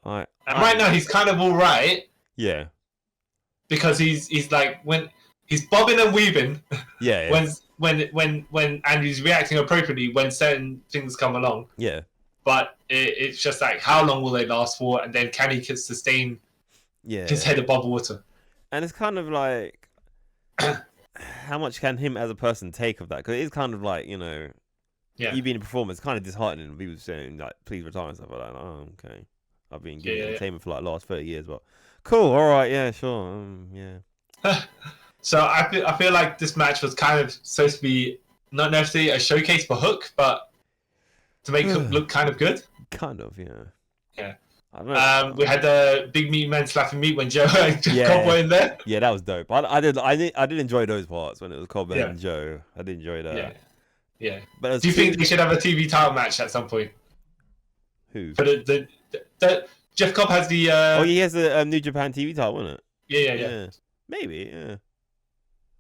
right now he's kind of all right. Yeah. Because he's like when he's bobbing and weaving. Yeah. When and he's reacting appropriately when certain things come along. Yeah. But it's just like, how long will they last for? And then can he sustain his head above water? And it's kind of like, how much can him as a person take of that? Because it's kind of like, you know, you being a performer, it's kind of disheartening. People saying like, "Please retire" and stuff like that. Like, oh, okay. I've been giving entertainment for like the last 30 years, but cool. All right, yeah, sure, yeah. So I feel like this match was kind of supposed to be not necessarily a showcase for Hook, but to make Hook look kind of good. Kind of, yeah. Yeah. I don't know. We had the big meat man slapping meat when Joe and Cobb were in there. Yeah, that was dope. I did enjoy those parts when it was Cobb and Joe. I did enjoy that. Yeah. But do you think they should have a TV title match at some point? Who? For the Jeff Cobb has the. He has the New Japan TV title, isn't it? Yeah. Maybe, yeah.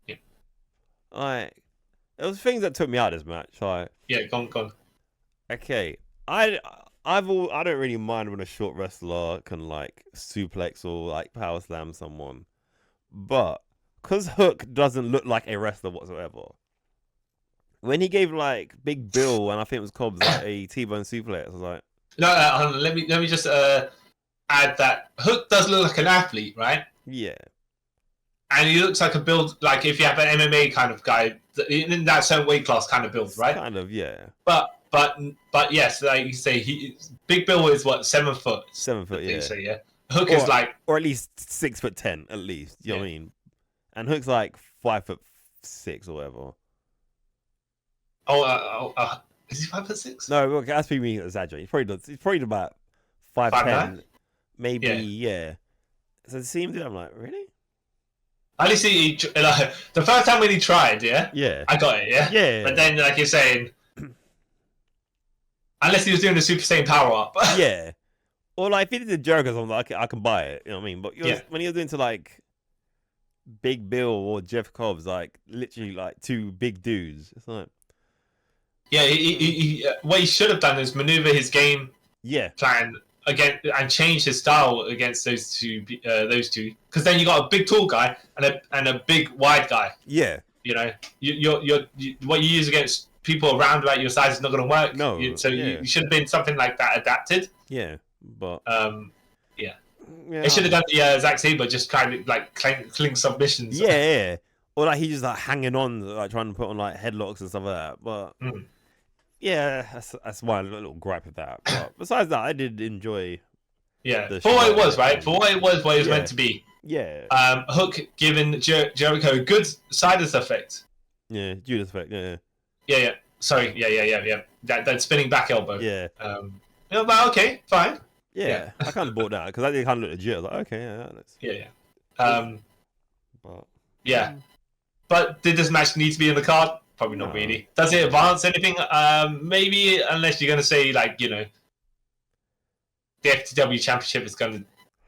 Yeah. Like, there was things that took me out of this match. Like, go on. Okay, I don't really mind when a short wrestler can like suplex or like power slam someone, but because Hook doesn't look like a wrestler whatsoever. When he gave like Big Bill and I think it was Cobb's like a T-bone suplex, I was like, no, let me just add that Hook does look like an athlete, right? Yeah. And he looks like a build, like if you have an MMA kind of guy in that certain weight class kind of build, right? Kind of, yeah. But but yes, like you say, Big Bill is what 7 foot. 7 foot, yeah. Say, yeah. Hook is like, or at least 6'10", at least. You know what I mean? And Hook's like 5'6" or whatever. Is he 5'6"? No, look, that's me exaggerating. He's probably about 5'10", maybe. Yeah. So to see him do that, I'm like, really? At least the first time when he tried, I got it, yeah. But then, like you're saying, unless he was doing the Super Saiyan power up, yeah. Or like if he did the Jericho, I'm like, I can buy it. You know what I mean? But when he was doing to like Big Bill or Jeff Cobb's, like literally like two big dudes, it's like. Yeah, what he should have done is maneuver his game plan again and change his style against those two. Because then you got a big tall guy and a big wide guy. Yeah, you know, what you use against people around about your size is not going to work. No, you should have been something like that adapted. Yeah, but They should have done the Zack Sabre, just kind of like cling submissions. Yeah. Or like he just like hanging on, like trying to put on like headlocks and stuff like that. But yeah, that's my little gripe with that. But besides that, I did enjoy. Yeah, for what it was, right? For what it was meant to be. Yeah. Hook giving Jericho a good Sidus effect. Yeah, Judas effect. Yeah. Yeah. Sorry. Yeah. That spinning back elbow. Yeah. But okay, fine. Yeah. I kind of bought that because I did kind of look legit. I was like, okay, yeah. But did this match need to be in the card? Probably not really. Does it advance anything? Maybe, unless you're going to say, like, you know, the FTW Championship is going to...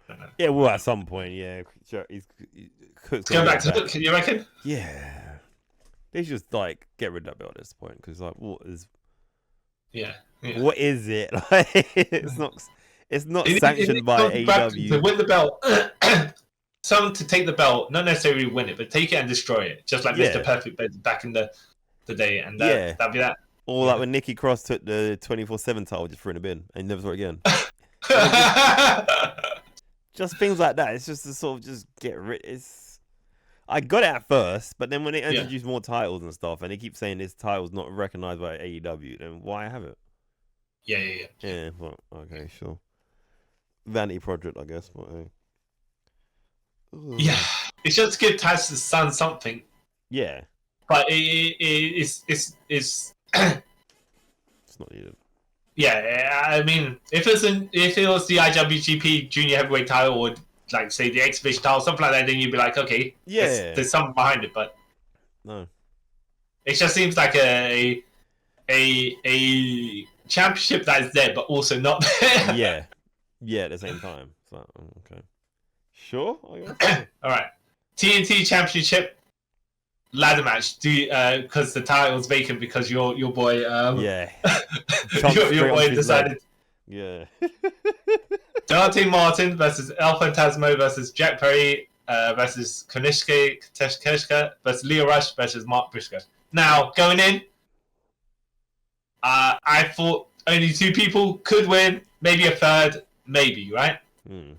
I don't know. Yeah, well, at some point, yeah. He's going back to Hook, you reckon? Yeah. They should just, like, get rid of that belt at this point, because, like, what is... Yeah. What is it? Like, it's not sanctioned by AEW. To win the belt... Someone to take the belt, not necessarily win it, but take it and destroy it, just like Mr. Perfect back in the day, and that'd be that. Or like when Nikki Cross took the 24/7 title, just threw in a bin and never saw it again. Just things like that. It's just to sort of just get rid. I got it at first, but then when they introduce more titles and stuff, and they keep saying this title's not recognized by AEW, then why have it? Yeah. Well, okay, sure. Vanity project, I guess. But hey. Yeah, it's just to give Taz's son something. Yeah, but it's it's not needed. Yeah, I mean, if it was the IWGP Junior Heavyweight title, or like say the X Division title, something like that, then you'd be like, okay, there's something behind it. But no, it just seems like a championship that is there, but also not there. Yeah, at the same time. So okay. Sure, I guess. All right. TNT Championship ladder match. Because the title's vacant because your boy your boy decided. Yeah. Dante Martin versus El Phantasmo versus Jack Perry versus Kanishke Takeshita versus Leo Rush versus Mark Briscoe. Now going in, I thought only 2 people could win, maybe a third, maybe, right?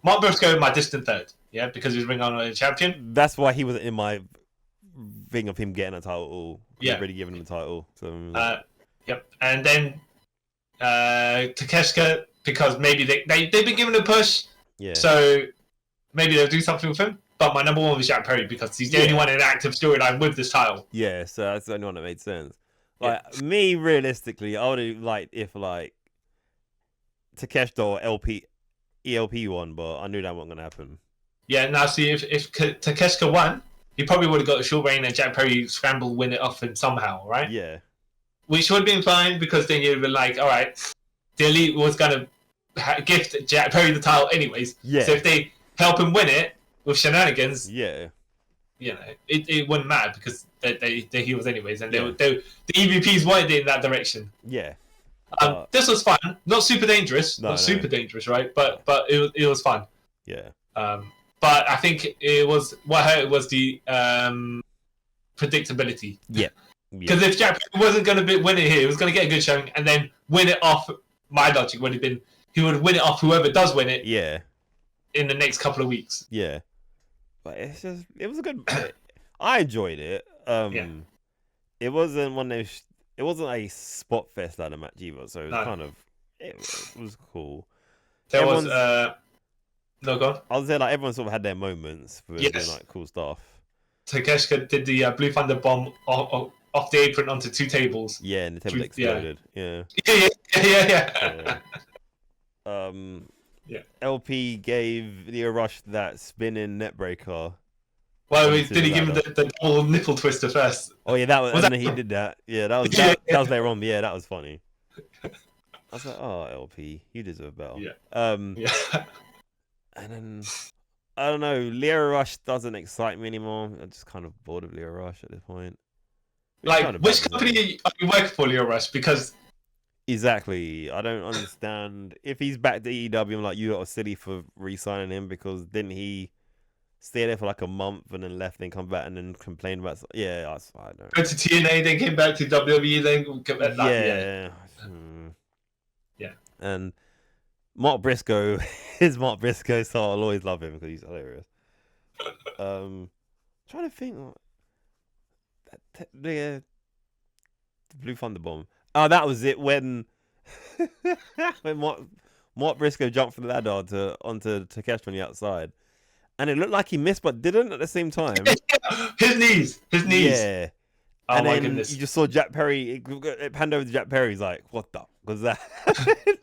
Mark Briscoe, my distant third, because he's Ring of Honor champion. That's why he wasn't in my thing of him getting a title. Already given him the title. So, and then Takeshita, because maybe they've been given a push. Yeah. So maybe they'll do something with him. But my number 1 was Jack Perry because he's the only one in an active storyline with this title. Yeah, so that's the only one that made sense. Like me, realistically, I would have liked if like Takeshita or ELP won, but I knew that wasn't gonna happen. Yeah, now see if Takeshita won, he probably would have got a short reign and Jack Perry scramble win it off him somehow, right? Yeah. Which would have been fine because then you'd be like, all right, the Elite was gonna gift Jack Perry the title anyways. Yeah. So if they help him win it with shenanigans, you know, it wouldn't matter because they heels anyways, and the EVPs wanted it in that direction. Yeah. This was fun, not super dangerous, super dangerous, right? But it was fun. Yeah. But I think it was what hurt was the predictability. Yeah. Because if Jack wasn't going to win it here, he was going to get a good showing and then win it off. My logic would have been he would win it off whoever does win it. Yeah. In the next couple of weeks. Yeah. But it was a good. I enjoyed it. It wasn't one of those it wasn't a spot fest ladder match either, so it was kind of it was cool. There was no, go on. I was there, like everyone sort of had their moments for doing like cool stuff. Takeshita did the Blue Thunder bomb off the apron onto 2 tables. Yeah, and the table exploded. Yeah. LP gave Leo Rush that spinning neckbreaker. Well, did he give him the double nipple twister first? Oh yeah, that was. He did that. Yeah, that was later on. Yeah, that was funny. I was like, oh, LP, you deserve better. Yeah. And then I don't know. Leo Rush doesn't excite me anymore. I'm just kind of bored of Leo Rush at this point. Which company are you working for, Leo Rush? Because exactly, I don't understand. If he's back to AEW, I'm like, you are silly for re-signing him because didn't he stay there for like a month and then left, then come back and then complain about? Yeah, I don't know. Went to TNA, then came back to WWE, then came back. Yeah. And Mark Briscoe is Mark Briscoe, so I'll always love him because he's hilarious. Trying to think. The Blue Thunder Bomb. Oh, that was it when Mark Briscoe jumped from the ladder onto Takeshi on the outside, and it looked like he missed but didn't at the same time. His knees. Yeah. Oh and my then goodness! You just saw Jack Perry. It panned over to Jack Perry. He's like, "What the was that?"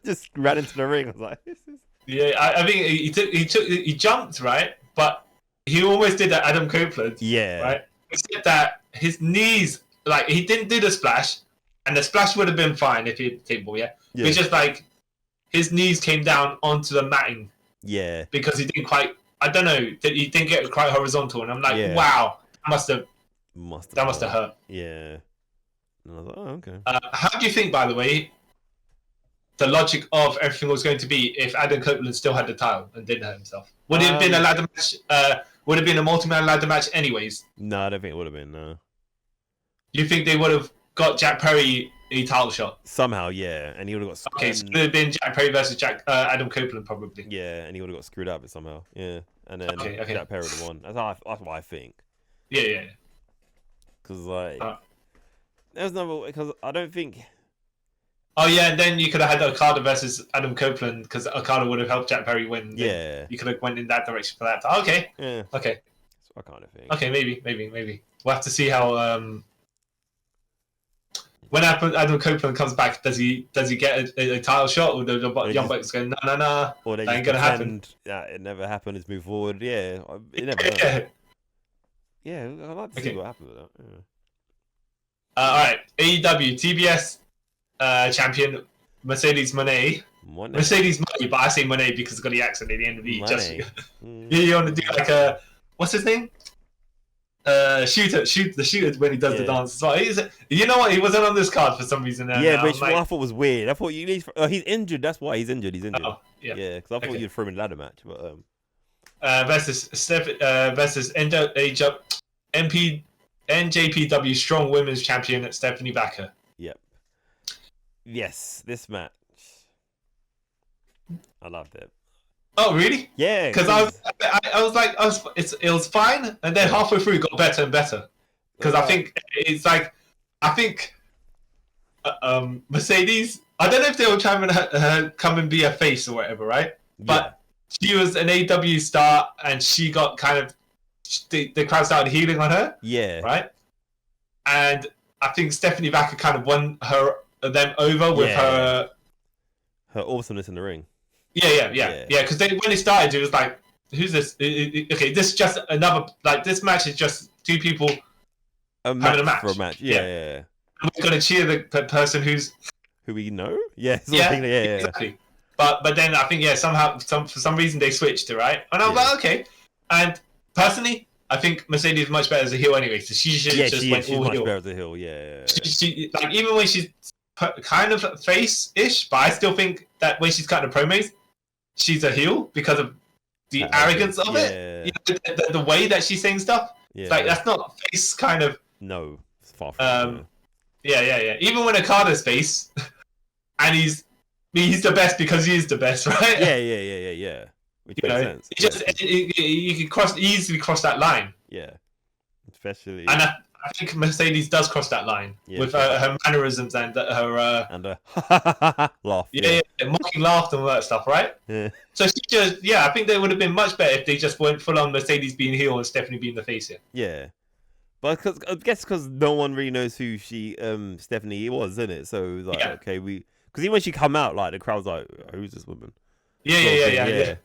Just ran into the ring. I was like, "This is." Yeah, I think he jumped right, but he almost did that Adam Copeland. Yeah. Right. Except that his knees, like he didn't do the splash, and the splash would have been fine if he hit the table. Yeah. It's just like his knees came down onto the matting. Yeah. Because he didn't quite. I don't know. He didn't get quite horizontal, and I'm like, wow, that must have hurt. Yeah. And I was like, oh, okay. How do you think, by the way, the logic of everything was going to be if Adam Copeland still had the title and didn't hurt himself? Would it have been a ladder match? Would it have been a multi-man ladder match anyways? No, I don't think it would have been. No. You think they would have got Jack Perry a title shot? Somehow, yeah, and he would have got. Okay, so it would have been Jack Perry versus Adam Copeland probably. Yeah, and he would have got screwed up somehow. Yeah, and then Jack Perry would have won. That's what I think. Yeah. Because like, there's no because I don't think. Oh yeah, and then you could have had Okada versus Adam Copeland because Okada would have helped Jack Perry win. Yeah, you could have went in that direction for that. Okay. Yeah. Okay. That's what I kind of think. Okay, maybe. We'll have to see how. When Adam Copeland comes back, does he get a title shot, or the Young Bucks go no? Or that ain't gonna happen. Yeah, it never happened. Let's move forward. Yeah, it never happened. Yeah, I'd like to see what happened with that. Yeah. All right, AEW TBS champion Mercedes Mone. Mercedes Money, but I say Mone because it's got the accent at the end of the You want to do like a what's his name? Shooter when he does the dance. So you know what? He wasn't on this card for some reason. Yeah, which I thought was weird. I thought you need. He's injured. That's why he's injured. Oh, yeah. Yeah, because I thought you'd throw him in a ladder match, but versus NJPW Strong Women's Champion Stephanie Vaquer. Yep. Yes, this match. I loved it. Oh really? Yeah. Because I was like, it was fine, and then halfway through it got better and better. Because I think it's like, Mercedes. I don't know if they were trying to come and be a face or whatever, right? Yeah. But she was an AEW star, and she got kind of the crowd started healing on her. Yeah. Right. And I think Stephanie Vaquer kind of won them over with her awesomeness in the ring. Yeah. Because when it started, it was like, "Who's this? Okay, this is just another this match is just two people having a match for a match." Yeah. And we're gonna cheer the person who we know. Yeah. Exactly. But then I think somehow for some reason they switched it, right, and I was like, okay. And personally, I think Mercedes is much better as a heel anyway. So she should just went all heel. She's much better as a heel. Yeah. She like even when she's kind of face-ish, but I still think that when she's cutting the promos, she's a heel because of the arrogance of it. You know, the way that she's saying stuff. Yeah. Like that's not face kind of. No, it's far from. Yeah. Even when Okada's face, and he's the best because he is the best, right? Yeah. Which makes sense. You can easily cross that line. Yeah, especially. And I I think Mercedes does cross that line with her mannerisms and her laugh. Yeah, mocking laugh and all that stuff, right? Yeah. So she just, I think they would have been much better if they just went full on Mercedes being heel and Stephanie being the face here. Yeah. But I guess because no one really knows who Stephanie was, isn't it? So like, okay, because even when she come out, like the crowd's like, who's this woman? Yeah.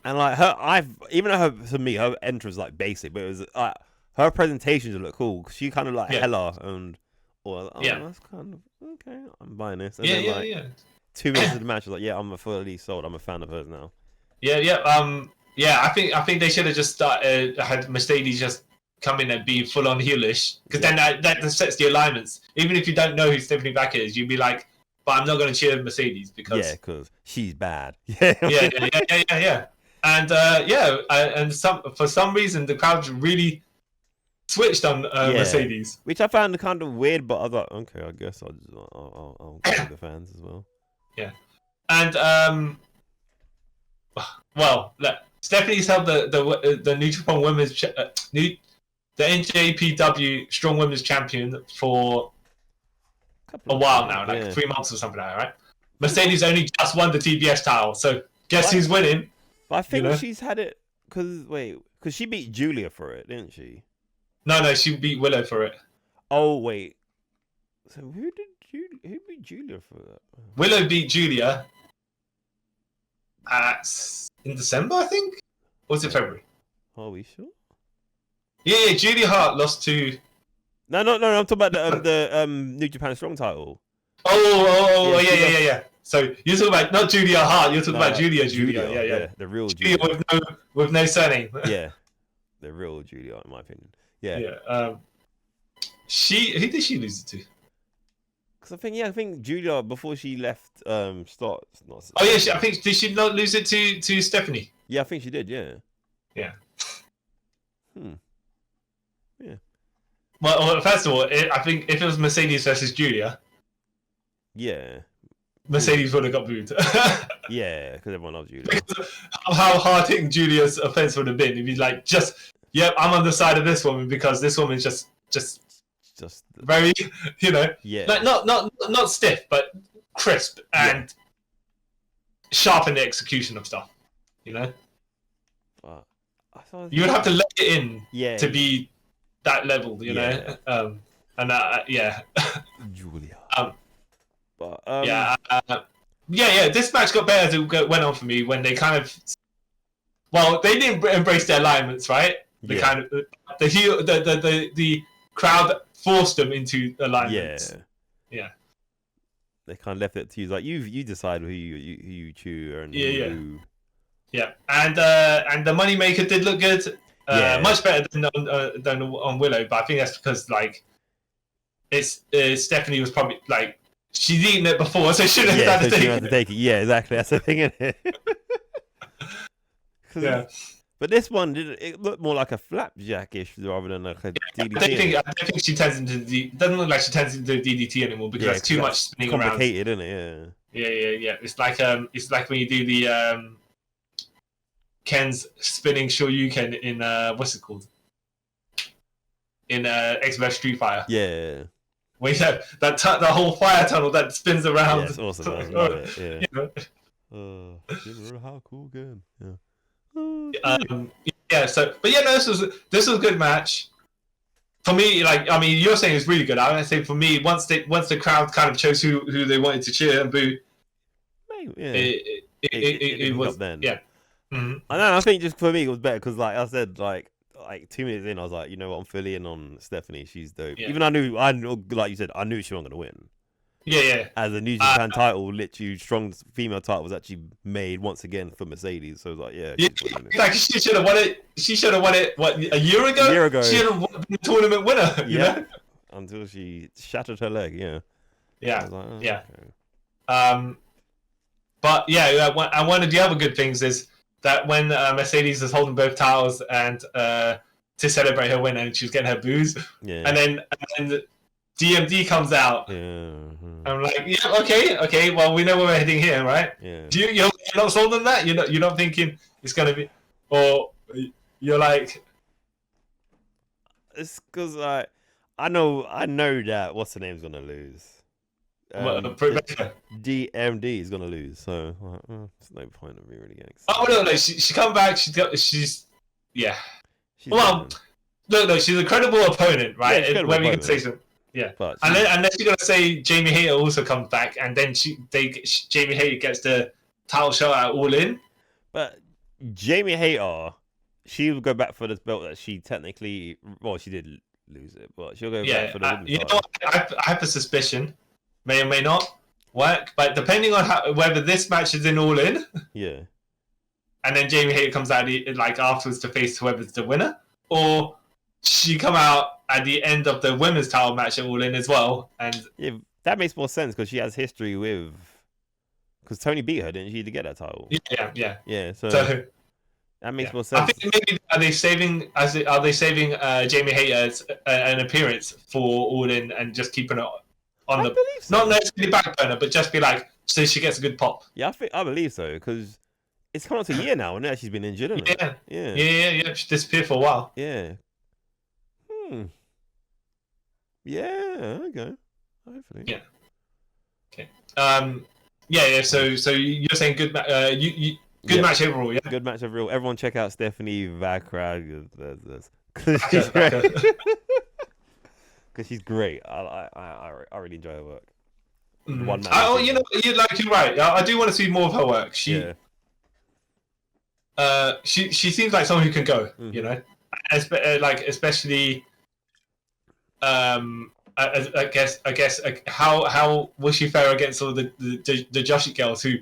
And like to me, her entrance like basic, but it was like her presentations look cool. She kind of like hella and that's kind of okay. I'm buying this. And then, 2 minutes of the match, I was like, I'm fully sold. I'm a fan of hers now. I think they should have just had Mercedes just come in and be full on heelish, because then that sets the alignments. Even if you don't know who Stephanie Vaquer is, you'd be like, but I'm not going to cheer Mercedes because she's bad. Yeah. And and for some reason the crowd really switched on Mercedes, which I found kind of weird. But I was like, okay, I guess I'll go with the fans as well. Yeah, and Stephanie's held the New Japan Women's the NJPW Strong Women's Champion for a while now, like 3 months or something like that, right? Mercedes only just won the TBS title, so guess who's winning? But I think she's had it because she beat Julia for it, didn't she? No, she beat Willow for it. Oh wait, so who beat Julia for that? Willow beat Julia in December, I think, or was it February? Are we sure? Yeah, Julia Hart lost to. No. I'm talking about the New Japan Strong title. Yeah. So you're talking about not Julia Hart. You're talking about Julia. Yeah. The real Julia with no surname. Yeah, the real Julia, in my opinion. Yeah. Who did she lose it to? Because I think Julia before she left starts. I think did she not lose it to Stephanie? Yeah, I think she did. Yeah. Yeah. Yeah. Well, first of all, I think if it was Mercedes versus Julia, Mercedes would have got booed. Yeah, because everyone loves Julia. Because how hard hitting Julia's offense would have been if he's like, I'm on the side of this woman because this woman's just very, like not stiff, but crisp and sharp in the execution of stuff, You would have to let it in to be that level, know. Julia. This match got better as it went on for me when they kind of, they didn't embrace their alignments, right? The crowd forced them into alignments. Yeah. They kind of left it to you, like you decide who you choose and who. Yeah, and the Moneymaker did look good. Much better than on Willow, but I think that's because Stephanie was probably she's eaten it before, so she shouldn't have to take it. Yeah, exactly. That's the thing, isn't it? Yeah. But this one it looked more like a flapjack-ish rather than like a DDT. I don't think she turns into doesn't look like she turns into a DDT anymore because that's too much spinning around. Complicated, isn't it? Yeah. It's like when you do the Ken's spinning Shoryuken in what's it called? In X-Verse Street Fighter. Yeah. Where you have the whole fire tunnel that spins around. Yeah, it's awesome. I love it. Yeah. How cool again. Yeah. This was a good match. For me, you're saying it's really good. I would say for me, once the crowd kind of chose who they wanted to cheer and boo, it was then. Yeah. Mm-hmm. I know. I think just for me it was better because, like I said, like 2 minutes in, I was like, you know what, I'm fully in on Stephanie. She's dope. Yeah. Even I knew, like you said, I knew she wasn't gonna win. Yeah. As a New Japan title, literally strong female title was actually made once again for Mercedes. So I was like, like she should have won it. She should have won it. What, a year ago? She should have been the tournament winner. You know? Until she shattered her leg. Yeah. Okay. But and one of the other good things is that when Mercedes was holding both titles and to celebrate her win, and she was getting her booze, and then DMD comes out. I'm like, okay. Well, we know where we're heading here, right? Yeah. You're not sold on that? You're not thinking it's gonna be, or you're like, it's because I I know that what's the name's gonna lose. DMD is gonna lose, so there's no point of me really getting excited. Oh no, she come back. She's yeah. She's a credible opponent, right? Yeah, when we can say so. Yeah, but unless you're gonna say Jamie Hayter also comes back, and then Jamie Hayter gets the title shot at All In. But Jamie Hayter, she will go back for this belt that she technically, she did lose it, but she'll go back for the women's title. Know what? I have a suspicion, may or may not work, but depending on whether this match is in All In, yeah, and then Jamie Hayter comes out like afterwards to face whoever's the winner, or she come out at the end of the women's title match at All In as well, and that makes more sense because she has history with. Because Tony beat her, didn't she, to get that title? Yeah. So that makes more sense. I think maybe are they saving Jamie Hayter an appearance for All In and just keeping it on not necessarily back burner, but just be like so she gets a good pop. Yeah, I believe so because it's come up to a year now, and now she's been injured. Yeah. She disappeared for a while. Yeah. Yeah. Okay. Hopefully. Yeah. Okay. Yeah. So you're saying good match overall, yeah? Good match overall. Everyone check out Stephanie Vaquer. Because she's great. I really enjoy her work. One match. You're right. I do want to see more of her work. She seems like someone who can go. You know, especially. I guess how will she fare against all the Joshi girls who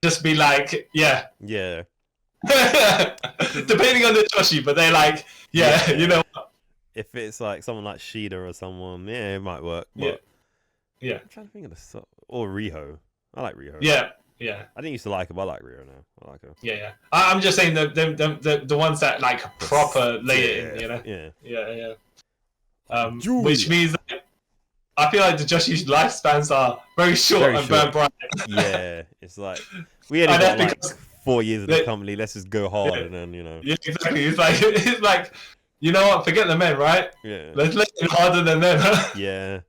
just be like depending on the Joshi, but they're like you know what? If it's like someone like Shida or someone, it might work. But I'm trying to think of or Riho. I like Riho. Yeah. I didn't used to like her, but I like Riho now. I like her. Yeah. I'm just saying the ones that like proper lay it in, you know. Yeah. Which means that I feel like the Joshi's lifespans are very short and burn bright. Yeah, it's like we only got like 4 years in the company. Let's just go hard, and then Yeah, exactly. It's like you know what? Forget the men, right? Yeah. Let's do harder than them. Yeah.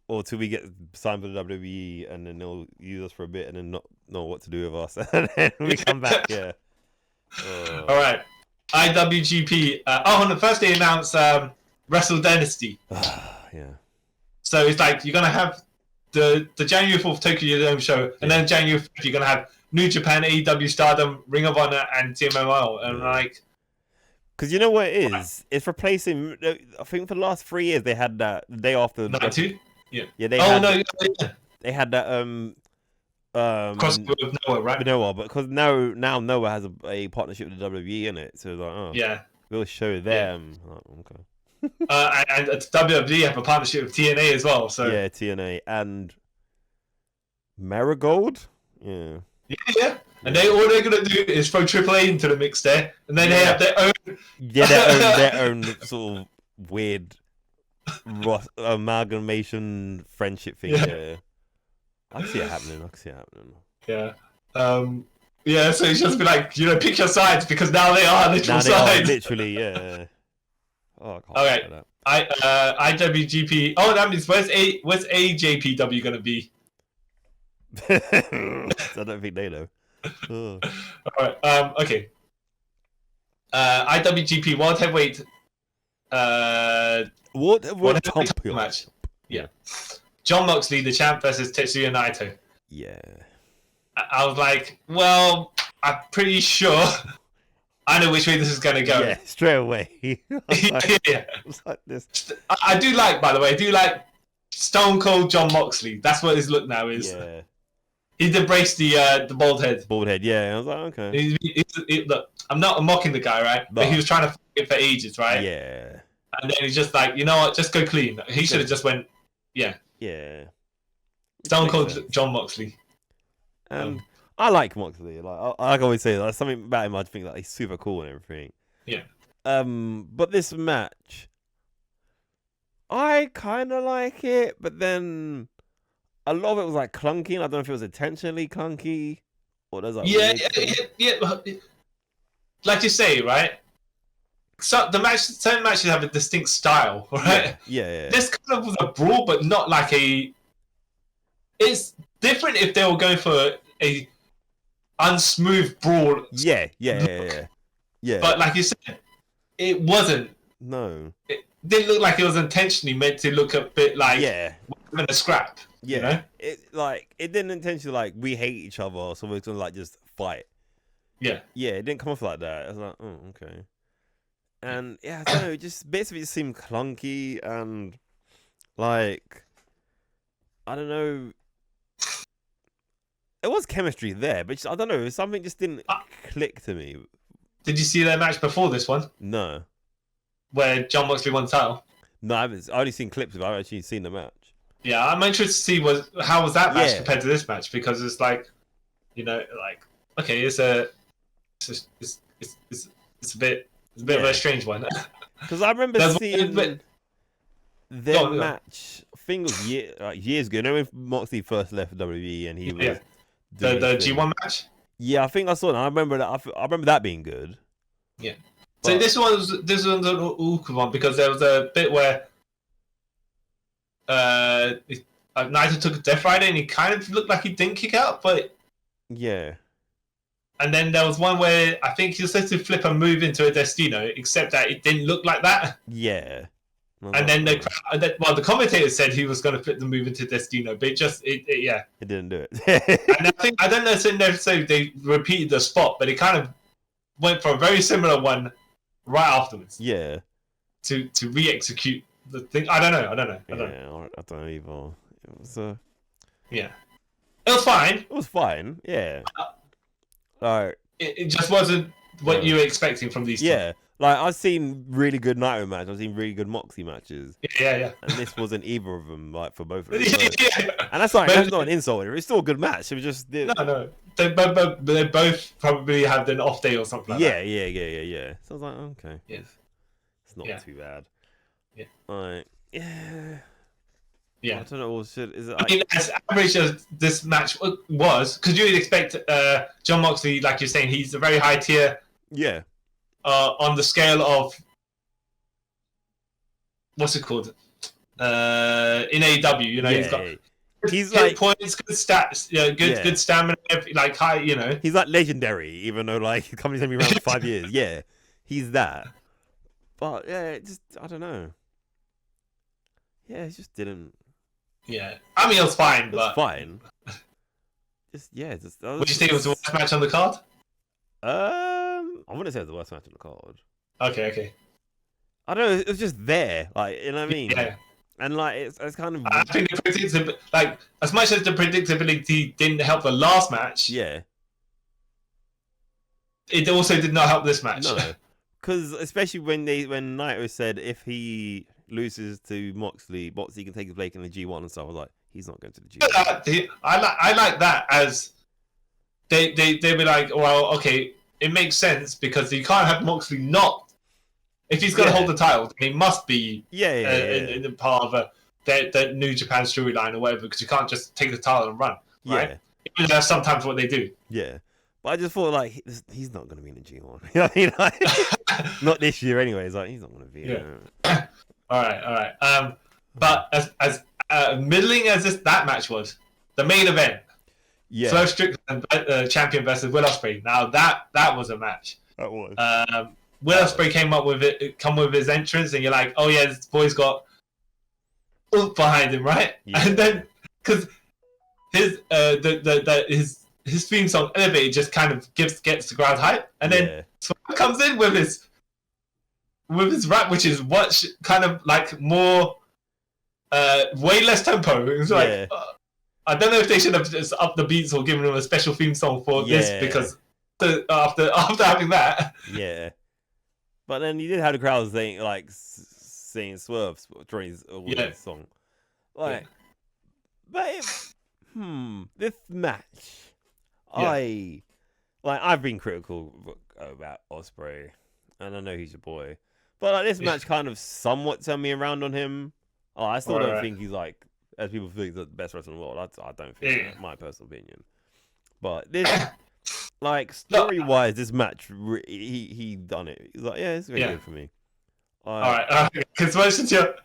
Or till we get signed for the WWE, and then they'll use us for a bit, and then not know what to do with us, and then we come back. Yeah. All right. IWGP. On the first they announced Wrestle Dynasty. Yeah. So it's like you're gonna have the January 4th Tokyo Dome show, and then January 5th you're gonna have New Japan, AEW, Stardom, Ring of Honor, and TMML, and like. Because you know what it is? It's replacing. I think for the last 3 years they had that the day after. Naito? Yeah. They had that crossover with Noah, right? With Noah, but because now Noah has a partnership with the WWE in it, so it's like we'll show them. Okay. And WWE have a partnership with TNA as well. So TNA and Marigold. Yeah. And all they're gonna do is throw AAA into the mix there, and then they have their own. their own sort of weird amalgamation friendship thing. Yeah. I can see it happening. Yeah. So it's just be like, pick your sides because now they are literal sides. Literally, yeah. Oh, I can't IWGP. Oh, that means where's AJPW gonna be? I don't think they know. All right. Okay. IWGP World Heavyweight. World Heavyweight match. Yeah. Jon Moxley, the champ, versus Tetsuya Naito. Yeah. I was like, well, I'm pretty sure I know which way this is going to go. Yeah, straight away. It's like this. I do like, by the way, Stone Cold Jon Moxley. That's what his look now is. Yeah. He's embraced the bald head. Bald head, yeah. I was like, okay. Look, I'm not mocking the guy, right? But he was trying to fight it for ages, right? Yeah. And then he's just like, you know what? Just go clean. He should have just went, yeah. Stone Cold Jon Moxley. I like Moxley. Like I always say, like something about him. I think like he's super cool and everything. Yeah. But this match, I kind of like it, but then a lot of it was like clunky. And I don't know if it was intentionally clunky or there's like yeah. Like you say, right? certain matches have a distinct style, right? Yeah. This kind of was a brawl, but not like a. It's different if they were going for a unsmooth brawl. Yeah. But like you said, it wasn't. No. It didn't look like it was intentionally meant to look a bit like we're gonna scrap. Yeah. You know? It didn't intentionally like we hate each other, so we're gonna like just fight. Yeah. Yeah, it didn't come off like that. I was like, oh, okay. And yeah, I don't know, it just basically just seemed clunky and like I don't know. It was chemistry there, but I don't know, something just didn't click to me. Did you see their match before this one? No. Where Jon Moxley won the title? No, I haven't. I've only seen clips of it. I've actually seen the match. Yeah, I'm interested to see how was that match compared to this match, because it's like, you know, like okay, it's a bit of a strange one. Because I remember seeing their match. I think it was years ago. You know when Moxley first left WWE and he was the G1 match. Yeah, I think I saw it. I remember that. I remember that being good. Yeah. So this one's an awkward one because there was a bit where Naito took a Death Rider and he kind of looked like he didn't kick out, but yeah. And then there was one where I think he was supposed to flip a move into a Destino, except that it didn't look like that. Yeah. And then the commentator said he was going to flip the move into Destino, but it didn't do it. And I don't necessarily they repeated the spot, but it kind of went for a very similar one right afterwards. Yeah. To re-execute the thing. I don't know. I don't know either. It was yeah. It was fine. It was fine. Yeah. Like it just wasn't what you were expecting from these two. Yeah. Like, I've seen really good Naito matches. I've seen really good Moxley matches. Yeah. And this wasn't either of them, like, for both of them. And that's like, that's not an insult. It's still a good match. It was just... No. They both probably had an off day or something like that. Yeah. So I was like, okay. Yeah. It's not too bad. Yeah. Like, yeah. Yeah. I don't know. Is it I mean, as average as this match was, because you would expect Jon Moxley, like you're saying, he's a very high tier. Yeah. On the scale of what's it called in AEW, you know, he's like points, good stats, good stamina, like high, you know. He's like legendary, even though like the company's only been around for 5 years. Yeah, he's that. But yeah, it just I don't know. Yeah, it just didn't. Yeah, I mean it was fine, but fine. Would you think it was the worst match on the card? I wouldn't say it was the worst match on the card. Okay. I don't know. It was just there, like, you know what I mean? Yeah. And like, it's kind of. I think the predictability, like, as much as the predictability didn't help the last match. Yeah. It also did not help this match. No, because especially when Naito said if he loses to Moxley can take his place in the G1 and stuff. I was like, he's not going to the G1. I like that as they were like, well, okay. It makes sense because you can't have Moxley not. If he's going to hold the title, he must be in the part of the New Japan storyline or whatever, because you can't just take the title and run, right? Yeah. Even though that's sometimes what they do. Yeah. But I just thought, like, he's not going to be in the G1. You know what I mean? Like, not this year anyway. It's like, he's not going to be. Yeah. All right. But as middling as that match was, the main event, Swerve Strickland champion versus Will Ospreay. Now that was a match. That was. Will Ospreay come with his entrance, and you're like, oh yeah, this boy's got oomph behind him, right? Yeah. And then because his his theme song Elevate just kind of gets the crowd hype, and then Swerve comes in with his rap, which is kind of like more way less tempo. It's like. I don't know if they should have just upped the beats or given him a special theme song for this, because after having that. Yeah. But then you did have the crowd saying Swerve during his song. Like, but this match, I've been critical about Ospreay, and I know he's your boy, but like this match kind of somewhat turned me around on him. I still don't think he's like. As people think he's the best wrestler in the world, I don't think that's my personal opinion. But this, Like story-wise, this match, he done it. He's like, yeah, it's very good for me. All right, because since you're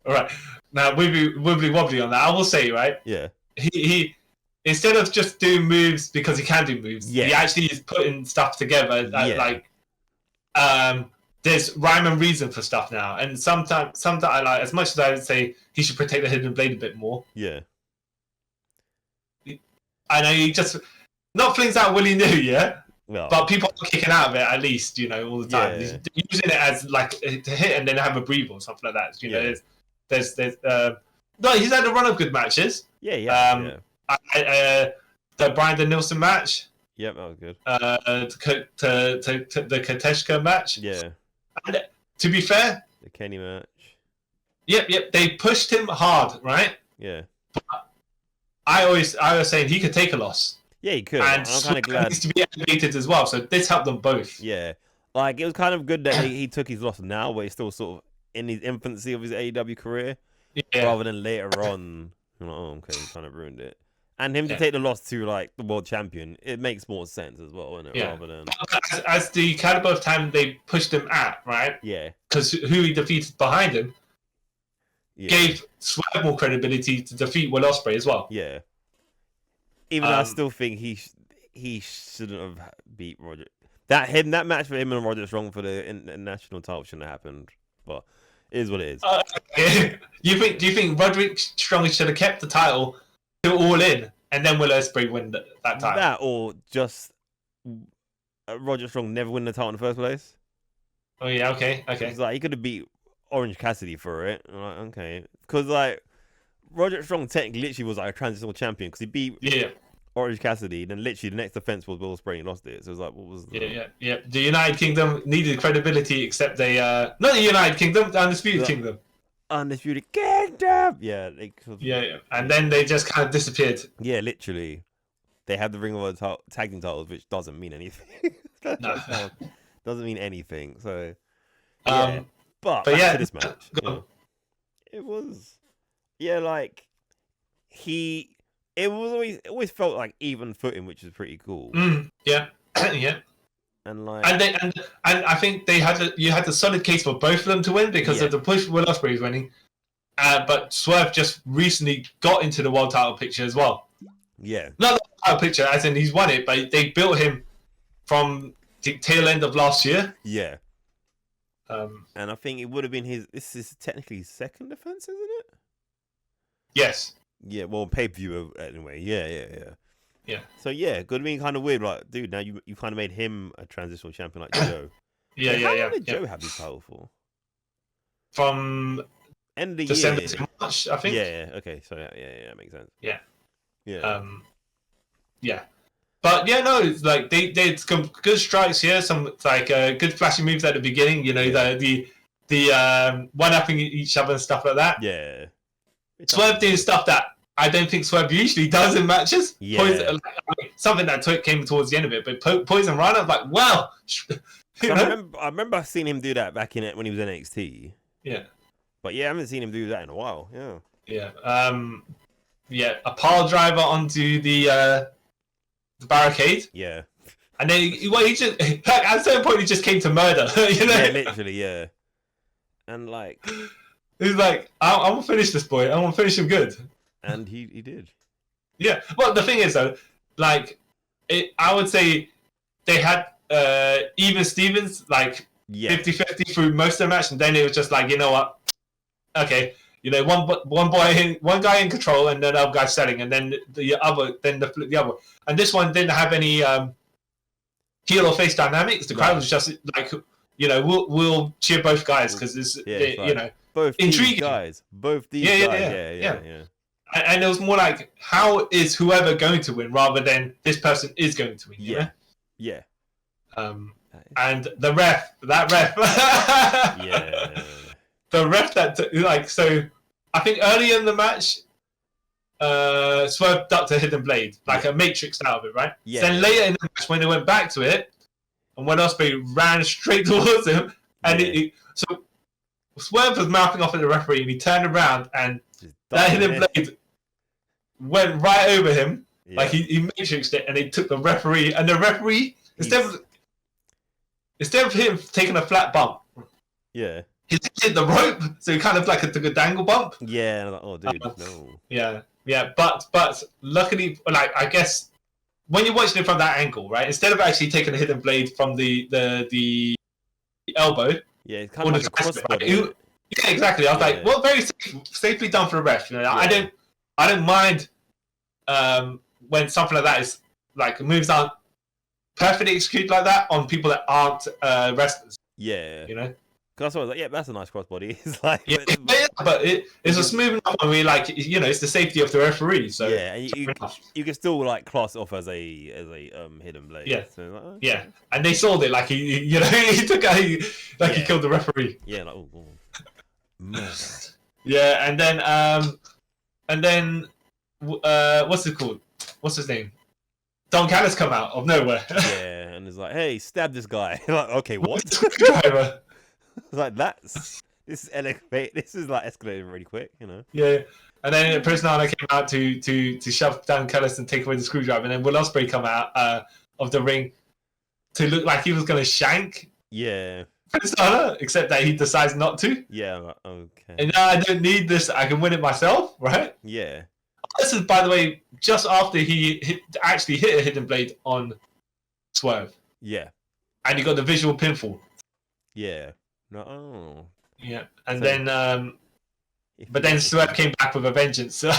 all right now, wibbly wobbly on that, I will say, right? Yeah. He instead of just doing moves because he can do moves, he actually is putting stuff together. Like, there's rhyme and reason for stuff now, and sometimes I like, as much as I would say he should protect the hidden blade a bit more. Yeah. I know he just not flings out willy-nilly, yeah. Well, but people are kicking out of it at least, all the time. He's using it as like to hit and then have a breathe or something like that. There's no, he's had a run of good matches. Yeah. The Bryan Danielson match. Yep, that was good. The Kateshka match. Yeah. And to be fair, the Kenny match. Yep. They pushed him hard, right? Yeah. But I was saying he could take a loss. Yeah, he could. And I'm kind of glad. Needs to be elevated as well, so this helped them both. Yeah, like it was kind of good that he took his loss now, but he's still sort of in his infancy of his AEW career, rather than later on. Okay, he kind of ruined it. And him to take the loss to like the world champion, it makes more sense as well, isn't it? Yeah. Rather than as the caliber of time they pushed him at, right? Yeah. Because who he defeated behind him gave Swerve more credibility to defeat Will Ospreay as well. Yeah. Even though I still think he shouldn't have beat Roger. That match for him and Roderick Strong for the national title shouldn't have happened. But it is what it is. Do you think Roderick Strong should have kept the title till All In and then Will Ospreay win that title? That or just Roderick Strong never win the title in the first place. Oh yeah, okay. It's like he could have beat Orange Cassidy for it. Like, okay, because like Roderick Strong technically literally was like a transitional champion because he beat Orange Cassidy. Then literally the next defense was Will Ospreay and lost it. So it was like, what was the... Yeah. The United Kingdom needed credibility, except they not the United Kingdom, the Undisputed Kingdom. Undisputed Kingdom. Yeah. And then they just kind of disappeared. Yeah, literally. They had the Ring of Honor tag team titles, which doesn't mean anything. No. Doesn't mean anything. So. But back to this match. It was. Yeah, like it always felt like even footing, which is pretty cool. Yeah. And like, and I think you had a solid case for both of them to win because of the push Will Ospreay was winning, but Swerve just recently got into the world title picture as well. Yeah, not the title picture as in he's won it, but they built him from the tail end of last year. Yeah. And I think it would have been this is technically his second defense, isn't it? Yes. Yeah, well, pay-per-view anyway. Yeah. So it could have been kind of weird, like, dude, now you kind of made him a transitional champion like Joe. How long did Joe have his title for? From end of the December year. to March, I think. Yeah. Okay, so that makes sense. Yeah. Yeah. But it's like they did some good strikes here, some like good flashy moves at the beginning. The one-upping each other and stuff like that. Yeah. Swerve doing stuff that I don't think Swerve usually does in matches. Yeah. Something that came towards the end of it, but Poison Rana, I'm like, wow. I remember seeing him do that back in it when he was in NXT. Yeah. But I haven't seen him do that in a while. Yeah. Yeah. A pile driver onto the barricade. Yeah. And then he just at a certain point he just came to murder. Yeah, literally. Yeah. And like. He's like, I want to finish this boy. I want to finish him good. And he did. Yeah. Well, the thing is, though, like, I would say they had even Stevens, like, 50-50 through most of the match. And then it was just like, you know what? Okay. One guy in control and then the other guy selling. And then the other. And this one didn't have any heel or face dynamics. The crowd was just like, we'll cheer both guys because it's, both intriguing these guys. Both these guys. Yeah. And it was more like, how is whoever going to win rather than this person is going to win? Yeah. And the ref. Yeah. The ref so I think early in the match, Swerve ducked a hidden blade, like a matrix out of it, right? Yeah. Then later in the match, when they went back to it, and when Ospreay ran straight towards him, and so Swerve was mouthing off at the referee, and he turned around, and that hidden blade went right over him, Yeah. Like he matrixed it, and they took the referee, and the referee instead of him taking a flat bump, he hit the rope, so he kind of like took a dangle bump. Yeah, and I'm like, oh dude, no. Yeah, but luckily, like I guess when you're watching it from that angle, right, instead of actually taking a hidden blade from the elbow, it's kind of like a crossbody. Yeah, exactly. I was like, well, very safely done for the ref. You know, I don't mind when something like that is like moves aren't perfectly executed like that on people that aren't wrestlers. Yeah, you know. Because I was like, that's a nice crossbody. It's like, but it's a smooth enough one where, like, you know, it's the safety of the referee. So and you can still like class it off as a hidden blade. Yeah, so, and they sold it like he took he killed the referee. Yeah, like yeah, and then what's it called? What's his name? Don Callis come out of nowhere. Yeah, and it's like, hey, stab this guy. Like, okay, what? Like this is like escalating really quick, you know. Yeah, and then Prisonano came out to shove down Callis and take away the screwdriver, and then Will Ospreay come out of the ring to look like he was going to shank. Yeah. Prisonano, except that he decides not to. Yeah. Like, okay. And now I don't need this. I can win it myself, right? Yeah. This is, by the way, just after he actually hit a hidden blade on Swerve. Yeah. And he got the visual pinfall. Yeah. No. Yeah, and then, but then Swerve came back with a vengeance. You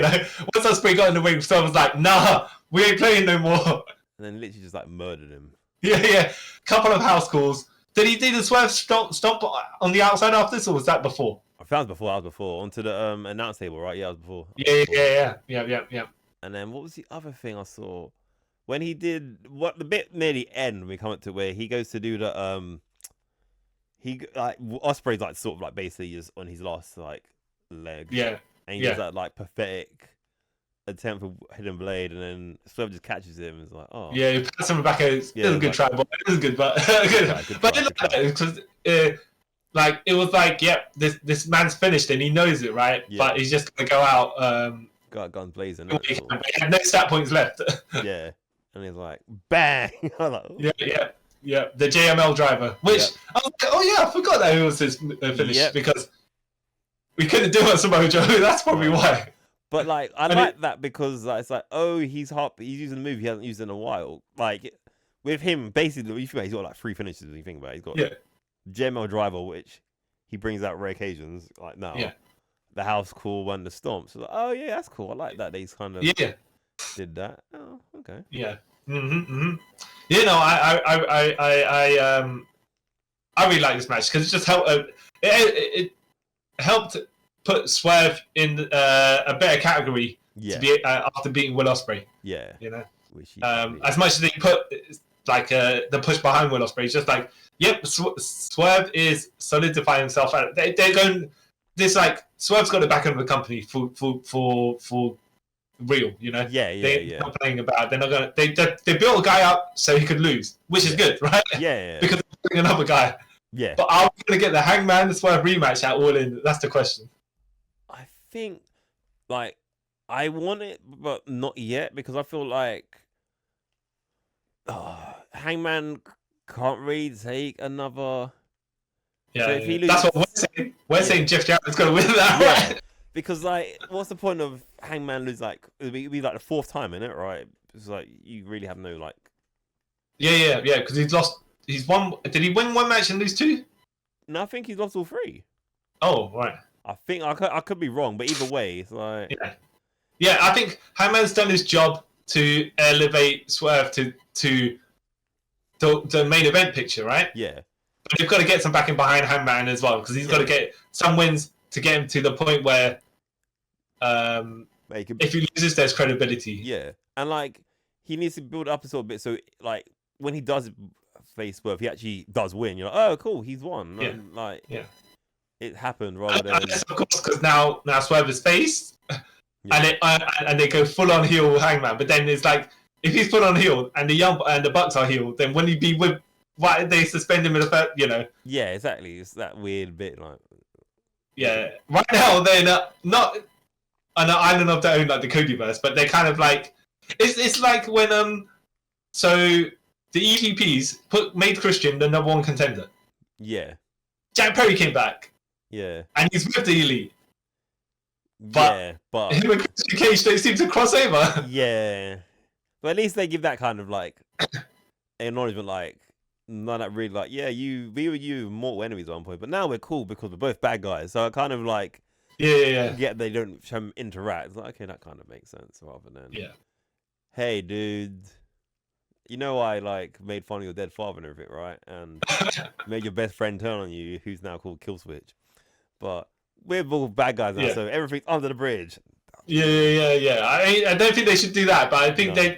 know, once Ospreay got in the ring, Swerve was like, "Nah, we ain't playing no more." And then literally just like murdered him. Yeah. Couple of house calls. Did he do the Swerve stomp on the outside after this, or was that before? I was before. Onto the announce table, right? Yeah, I was before. Yeah. And then what was the other thing I saw? When he did the bit near the end, we come up to where he goes to do the Ospreay's like sort of like basically just on his last like leg. Yeah. And he does that like pathetic attempt for hidden blade, and then Swerve just catches him and is like, oh. Yeah, he puts him back. It was a good try, but it was good, but but it looked like it because like it was like, this man's finished and he knows it, right? Yeah. But he's just gonna go out. Got guns blazing. He had no stat points left. Yeah, and he's like, bang! Like, oh. Yeah, the JML driver, which I was like, oh yeah, I forgot that it was his finish because we couldn't do it on Samoa Joe. That's probably why. But like, I like that because it's like, oh, he's using the move he hasn't used in a while. Like with him, basically, he's got like 3 finishes. When you think about it, he's got JML driver, which he brings out rare occasions like now. Yeah. The house call one, the stomp. So like, oh yeah, that's cool. I like that he's kind of did that. Oh, okay. Yeah. You know, I really like this match because it just helped. It helped put Swerve in a better category to be, after beating Will Ospreay. Yeah. You know, as much as they put like the push behind Will Ospreay, it's just like, Swerve is solidifying himself. They're going. This like Swerve's got the back end of the company for real, you know. They're not playing about. They're not gonna. They built a guy up so he could lose, which is good, right? Yeah. Because they're putting another guy. Yeah. But are we gonna get the Hangman Swerve rematch at All In? That's the question. I think, like, I want it, but not yet because I feel like, Hangman can't really take another. Yeah, so if he loses, that's what we're saying. We're saying Jeff Jarrett's going to win that, right? Because, like, what's the point of Hangman lose? Like, it'll be like the 4th time, innit? Right? It's like you really have no like. Yeah. Because he's lost. He's won. Did he win 1 match and lose 2? No, I think he's lost all 3. Oh, right. I think I could be wrong, but either way, it's like. Yeah. I think Hangman's done his job to elevate Swerve to the main event picture, right? Yeah. But they've got to get some backing behind Hangman as well, because he's got to get some wins to get him to the point where, if he loses, there's credibility. Yeah, and like he needs to build up a little bit, so like when he does face Swerve, he actually does win. You're like, oh, cool, he's won. Yeah. And, like, it happened rather than. Of course, because now Swerve is face, and they go full on heel Hangman. But then it's like, if he's full on heel and the Bucks are heel, then when he be with. Why they suspend him in the first, you know? Yeah, exactly. It's that weird bit, like. Yeah, right now they're not on an island of their own, like the Codyverse, but they're kind of like It's like when so the EVPs made Christian the #1 contender. Yeah. Jack Perry came back. Yeah. And he's with the Elite. But him and Christian Cage don't seem to cross over. Yeah. But at least they give that kind of like acknowledgement, like not that really like, yeah, we were mortal enemies at one point, but now we're cool because we're both bad guys. So I kind of like yeah, they don't interact. It's like, okay, that kind of makes sense rather than hey dude, you know I like made fun of your dead father and everything, right? And made your best friend turn on you, who's now called Killswitch. But we're both bad guys now, so everything's under the bridge. Yeah. I don't think they should do that, but I think they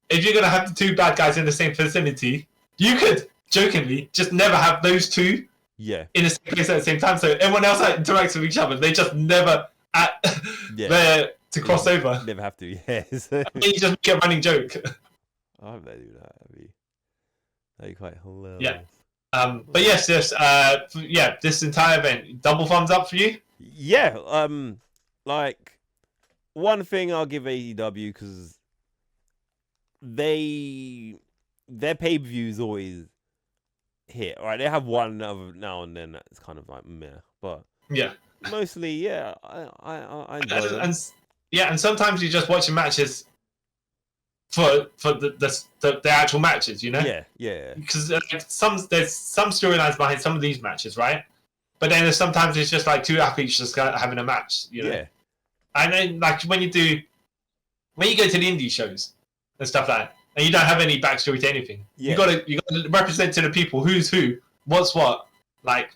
if you're gonna have the two bad guys in the same vicinity, you could jokingly just never have those two in the same place at the same time. So everyone else that interacts with each other, they just never there to cross over. Never have to. You just make a running joke. I hope they do that. That'd be quite hilarious. But yes, this entire event, double thumbs up for you. Yeah. Like one thing I'll give AEW because their pay-per-views always hit. Right, they have one now and then that's kind of like meh, but mostly I enjoy them. And sometimes you just watching matches for the actual matches, you know? Yeah. Because there's some storylines behind some of these matches, right? But then sometimes it's just like two athletes just having a match, you know? Yeah. And then like when you go to the indie shows and stuff like that, and you don't have any backstory to anything, you gotta represent to the people who's who, what's what, like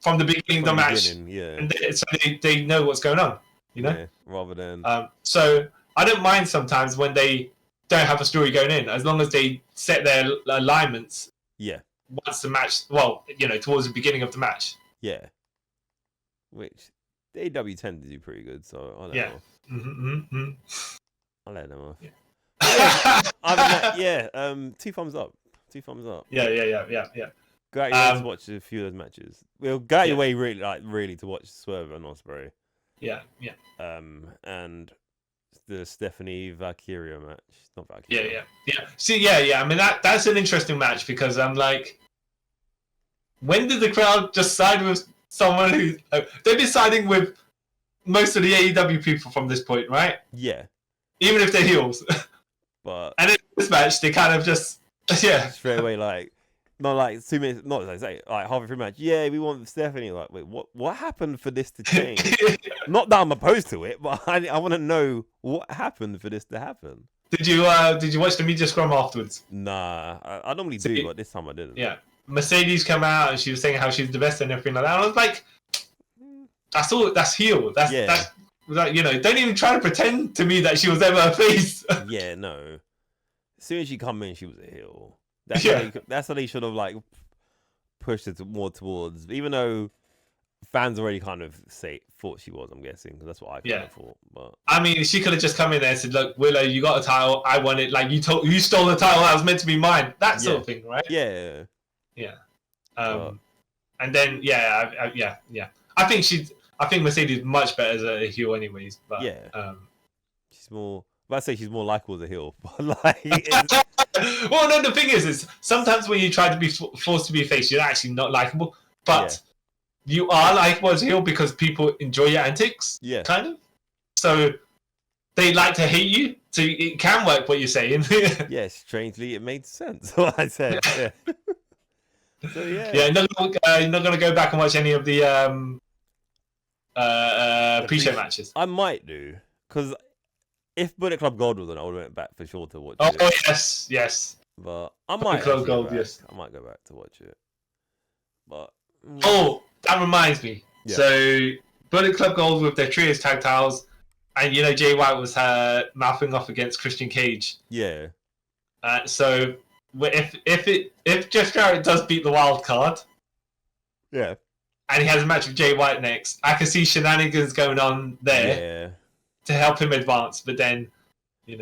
from the beginning of the match, and so they know what's going on, you know. Rather than so I don't mind sometimes when they don't have a story going in, as long as they set their alignments. Once the match, towards the beginning of the match. Which the AEW tend to do pretty good, so I don't know. I'll let them off. Two thumbs up. Yeah. Go out your way to watch a few of those matches. We'll go out your way really to watch Swerve and Opreay. Yeah. And the Stephanie Vaquer match. Not Vaquer. Yeah. See, I mean that's an interesting match because I'm like, when did the crowd just side with someone who they've been siding with most of the AEW people from this point, right? Yeah. Even if they're heels. But and in this match they kind of just straight away like not like 2 minutes, not like halfway through match. Yeah, we want Stephanie. Like, wait, what happened for this to change? Not that I'm opposed to it, but I want to know what happened for this to happen. Did you watch the media scrum afterwards? Nah, I normally do, but this time I didn't. Yeah, Mercedes came out and she was saying how she's the best and everything like that. And I was like, that's all. That's heel. That's don't even try to pretend to me that she was ever a face. Yeah, no. As soon as she come in, she was a heel. That's how they should have like pushed it more towards. Even though fans already kind of thought she was, I'm guessing, because that's what I kind of thought. But I mean, she could have just come in there and said, "Look, Willow, you got a title. I won it. Like you stole the title that was meant to be mine." That sort of thing, right? Yeah. And then I think Mercedes is much better as a heel, anyways. But she's more. I'd say she's more likable as a heel, but like. Well, no. The thing is sometimes when you try to be forced to be a face, you're actually not likable, but you are likable as a heel because people enjoy your antics. Yeah. Kind of. So they like to hate you, so it can work. What you're saying. Yeah. Strangely, it made sense. What I said. Yeah. So you're not gonna go back and watch any of the pre-show matches. I might do because if Bullet Club Gold was on, I would have went back for sure to watch it. Oh yes. But I might Club Gold, yes. I might go back to watch it. But that reminds me. Yeah. So Bullet Club Gold with their trios tag titles, and Jay White was mouthing off against Christian Cage. Yeah. So if Jeff Jarrett does beat the wild card, and he has a match with Jay White next, I can see shenanigans going on there to help him advance. But then, see,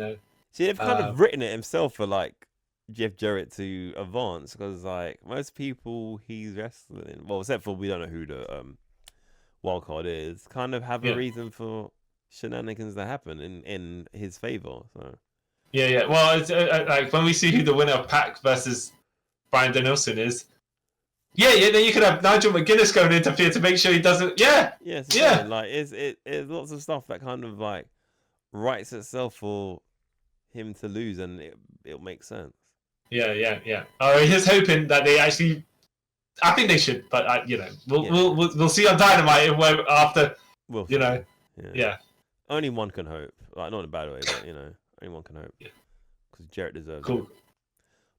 they've kind of written it himself for like Jeff Jarrett to advance because like most people he's wrestling, well, except for we don't know who the wild card is, kind of have a reason for shenanigans that happen in his favor. So yeah. Well, it's, like when we see who the winner of Pac versus Bryan Danielson is. Yeah. Then you could have Nigel McGuinness going to interfere to make sure he doesn't. Yeah. Yes. Like it's lots of stuff that kind of like writes itself for him to lose, and it'll make sense. Yeah. I was just hoping that they actually. I think they should, but we'll see on Dynamite after. We'll see. Yeah. Only one can hope. Like not in a bad way, but only one can hope. Yeah. Because Jarrett deserves it.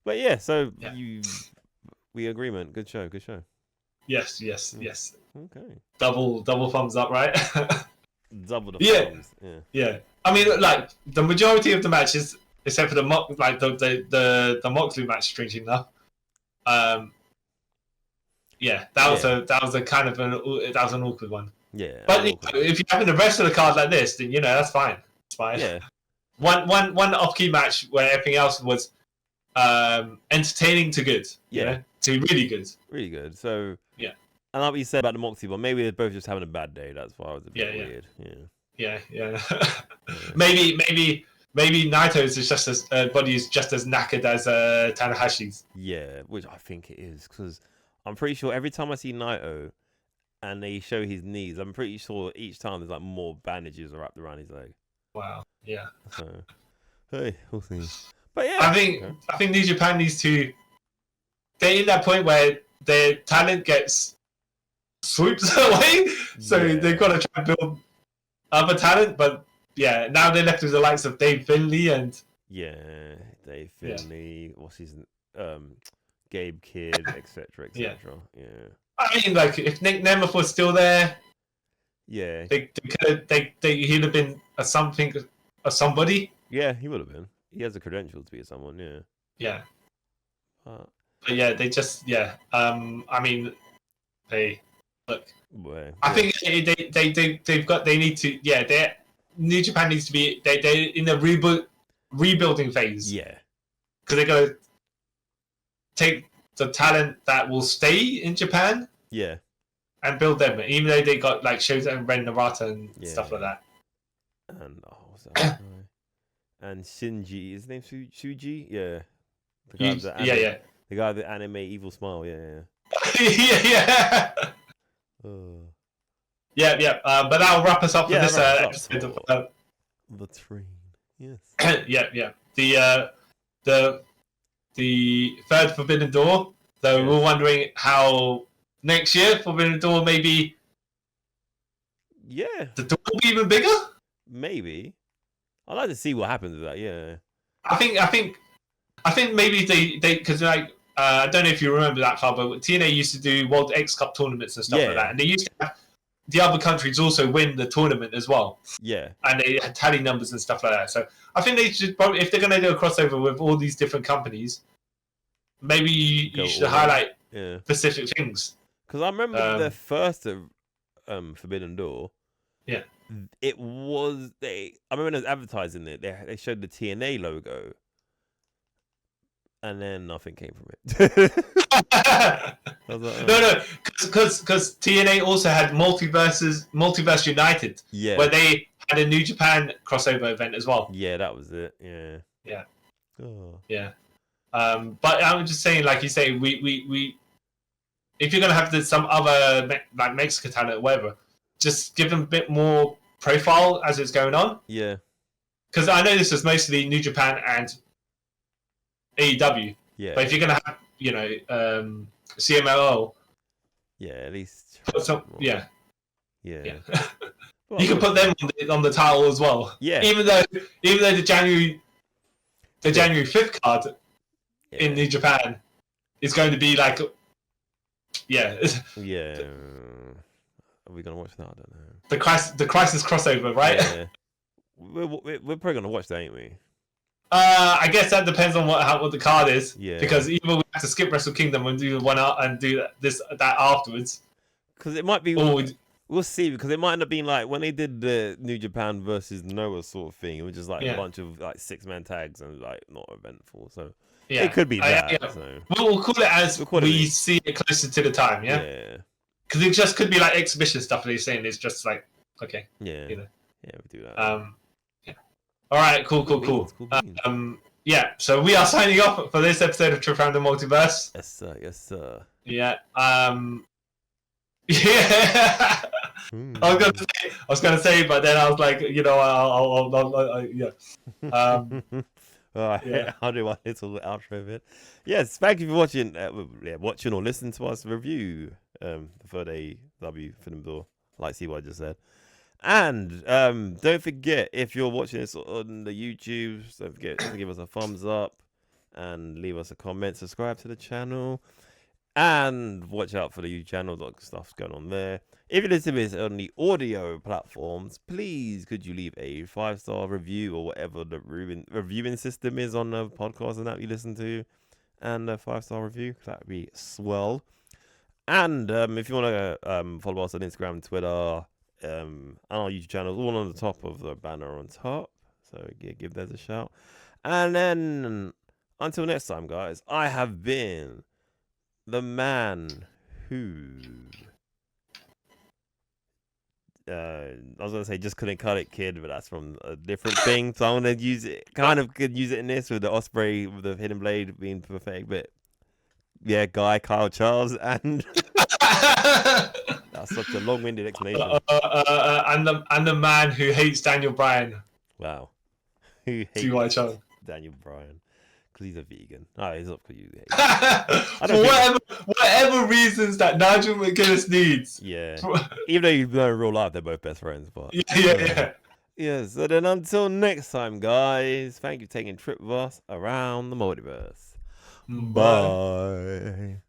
But yeah, so we agreement. Good show. Yes. Okay. Double thumbs up, right? Double the thumbs. Yeah. I mean, like the majority of the matches, except for the Moxley match, strangely enough. Yeah, that was a kind of an awkward one. Yeah. But if you're having the rest of the card like this, then that's fine. It's fine. Yeah. One off-key match where everything else was entertaining to good. Yeah. To really good. Really good. So yeah. And like you said about the Moxley, but maybe they're both just having a bad day. That's why I was a bit weird. Yeah. Maybe Naito's is just as body is just as knackered as Tanahashi's. Yeah, which I think it is, because I'm pretty sure every time I see Naito and they show his knees, I'm pretty sure each time there's like more bandages wrapped around his leg. Wow. Yeah. So, hey, we'll see. But yeah, I think New Japan needs to. They're in that point where their talent gets swooped away, so they've got to try and build other talent. But yeah, now they're left with the likes of Dave Finlay and Dave Finlay. What's his Gabe Kidd, etc. Yeah. I mean, like if Nick Nemeth was still there, he'd have been a somebody. Yeah, he would have been. He has the credentials to be someone. Yeah. But yeah, they just I mean, they look. I think they need to. Yeah, New Japan needs to be. They're in a rebuilding phase. Yeah. Because they're gonna take the talent that will stay in Japan. Yeah. And build them, even though they got like Shota and Ren Narita and stuff like that. And what's that? And Shinji, his name Shuji? Yeah. The guy with the anime evil smile, yeah. Yeah. But that'll wrap us up for this episode of The Train. Yes. Yeah. The third Forbidden Door. Though we're wondering how next year Forbidden Door maybe. Yeah. The door will be even bigger. Maybe. I'd like to see what happens with that. Yeah. I think maybe they because like I don't know if you remember that far, but TNA used to do World X Cup tournaments and stuff like that, and they used to have the other countries also win the tournament as well. Yeah. And they had tally numbers and stuff like that. So I think they should probably, if they're going to do a crossover with all these different companies, maybe you should highlight specific things. Because I remember the first Forbidden Door. Yeah. It was I remember when I was advertising it. They showed the TNA logo, and then nothing came from it. No, because TNA also had Multiverse United, where they had a New Japan crossover event as well. Yeah, that was it. Yeah. Oh. Yeah. But I'm just saying, like you say, we if you're gonna have some other like Mexican talent or whatever, just give them a bit more profile as it's going on. Yeah. Because I know this is mostly New Japan and AEW. Yeah. But if you're gonna have, CMLL. Yeah, at least. Yeah. Well, you can put them on the title as well. Yeah. Even though the January 5th card in New Japan is going to be like. Yeah. Yeah. Are we gonna watch that? I don't know. The crisis crossover, right? Yeah. We're probably gonna watch that, ain't we? I guess that depends on what the card is. Yeah. Because either we have to skip Wrestle Kingdom and do one out and do that afterwards. Because it might be. We'll see. Because it might end up being like when they did the New Japan versus Noah sort of thing. It was just like a bunch of like 6-man tags and like not eventful. So it could be that. So. We'll call it as we see it closer to the time. Yeah. Because it just could be like exhibition stuff that he's saying. It's just like okay. Yeah. Yeah, we do that. Yeah. All right, cool. Yeah, so we are signing off for this episode of Trip Around the Multiverse. Yes, sir. Yeah. Yeah. I was gonna say, but then I was like, you know, yeah. Yeah. I'll do my little outro bit. Yes, thank you for watching. Watching or listening to us review the third AEW Film Door, like CY just said. And don't forget, if you're watching this on the YouTube, don't forget to give us a thumbs up and leave us a comment. Subscribe to the channel. And watch out for the YouTube channel, stuff's going on there. If you listen to this on the audio platforms, please could you leave a 5-star review or whatever the reviewing system is on the podcast and that you listen to, and a 5-star review. That'd be swell. And if you want to follow us on Instagram, Twitter, and our YouTube channel, all on the top of the banner on top. So give those a shout. And then until next time, guys, I have been the man who I was gonna say just couldn't cut it, kid, but that's from a different thing. So I'm gonna use it, could use it in this with the Ospreay with the hidden blade being perfect. But yeah, guy Kyle Charles, and that's such a long-winded explanation. And the man who hates Daniel Bryan. Wow, who hates Charles. Daniel Bryan. Because he's a vegan. No, he's not because you hate For whatever reasons that Nigel McGuinness needs. Yeah. Even though you know in real life they're both best friends, but yeah. Yeah, so then until next time, guys, thank you for taking a trip with us around the multiverse. Bye.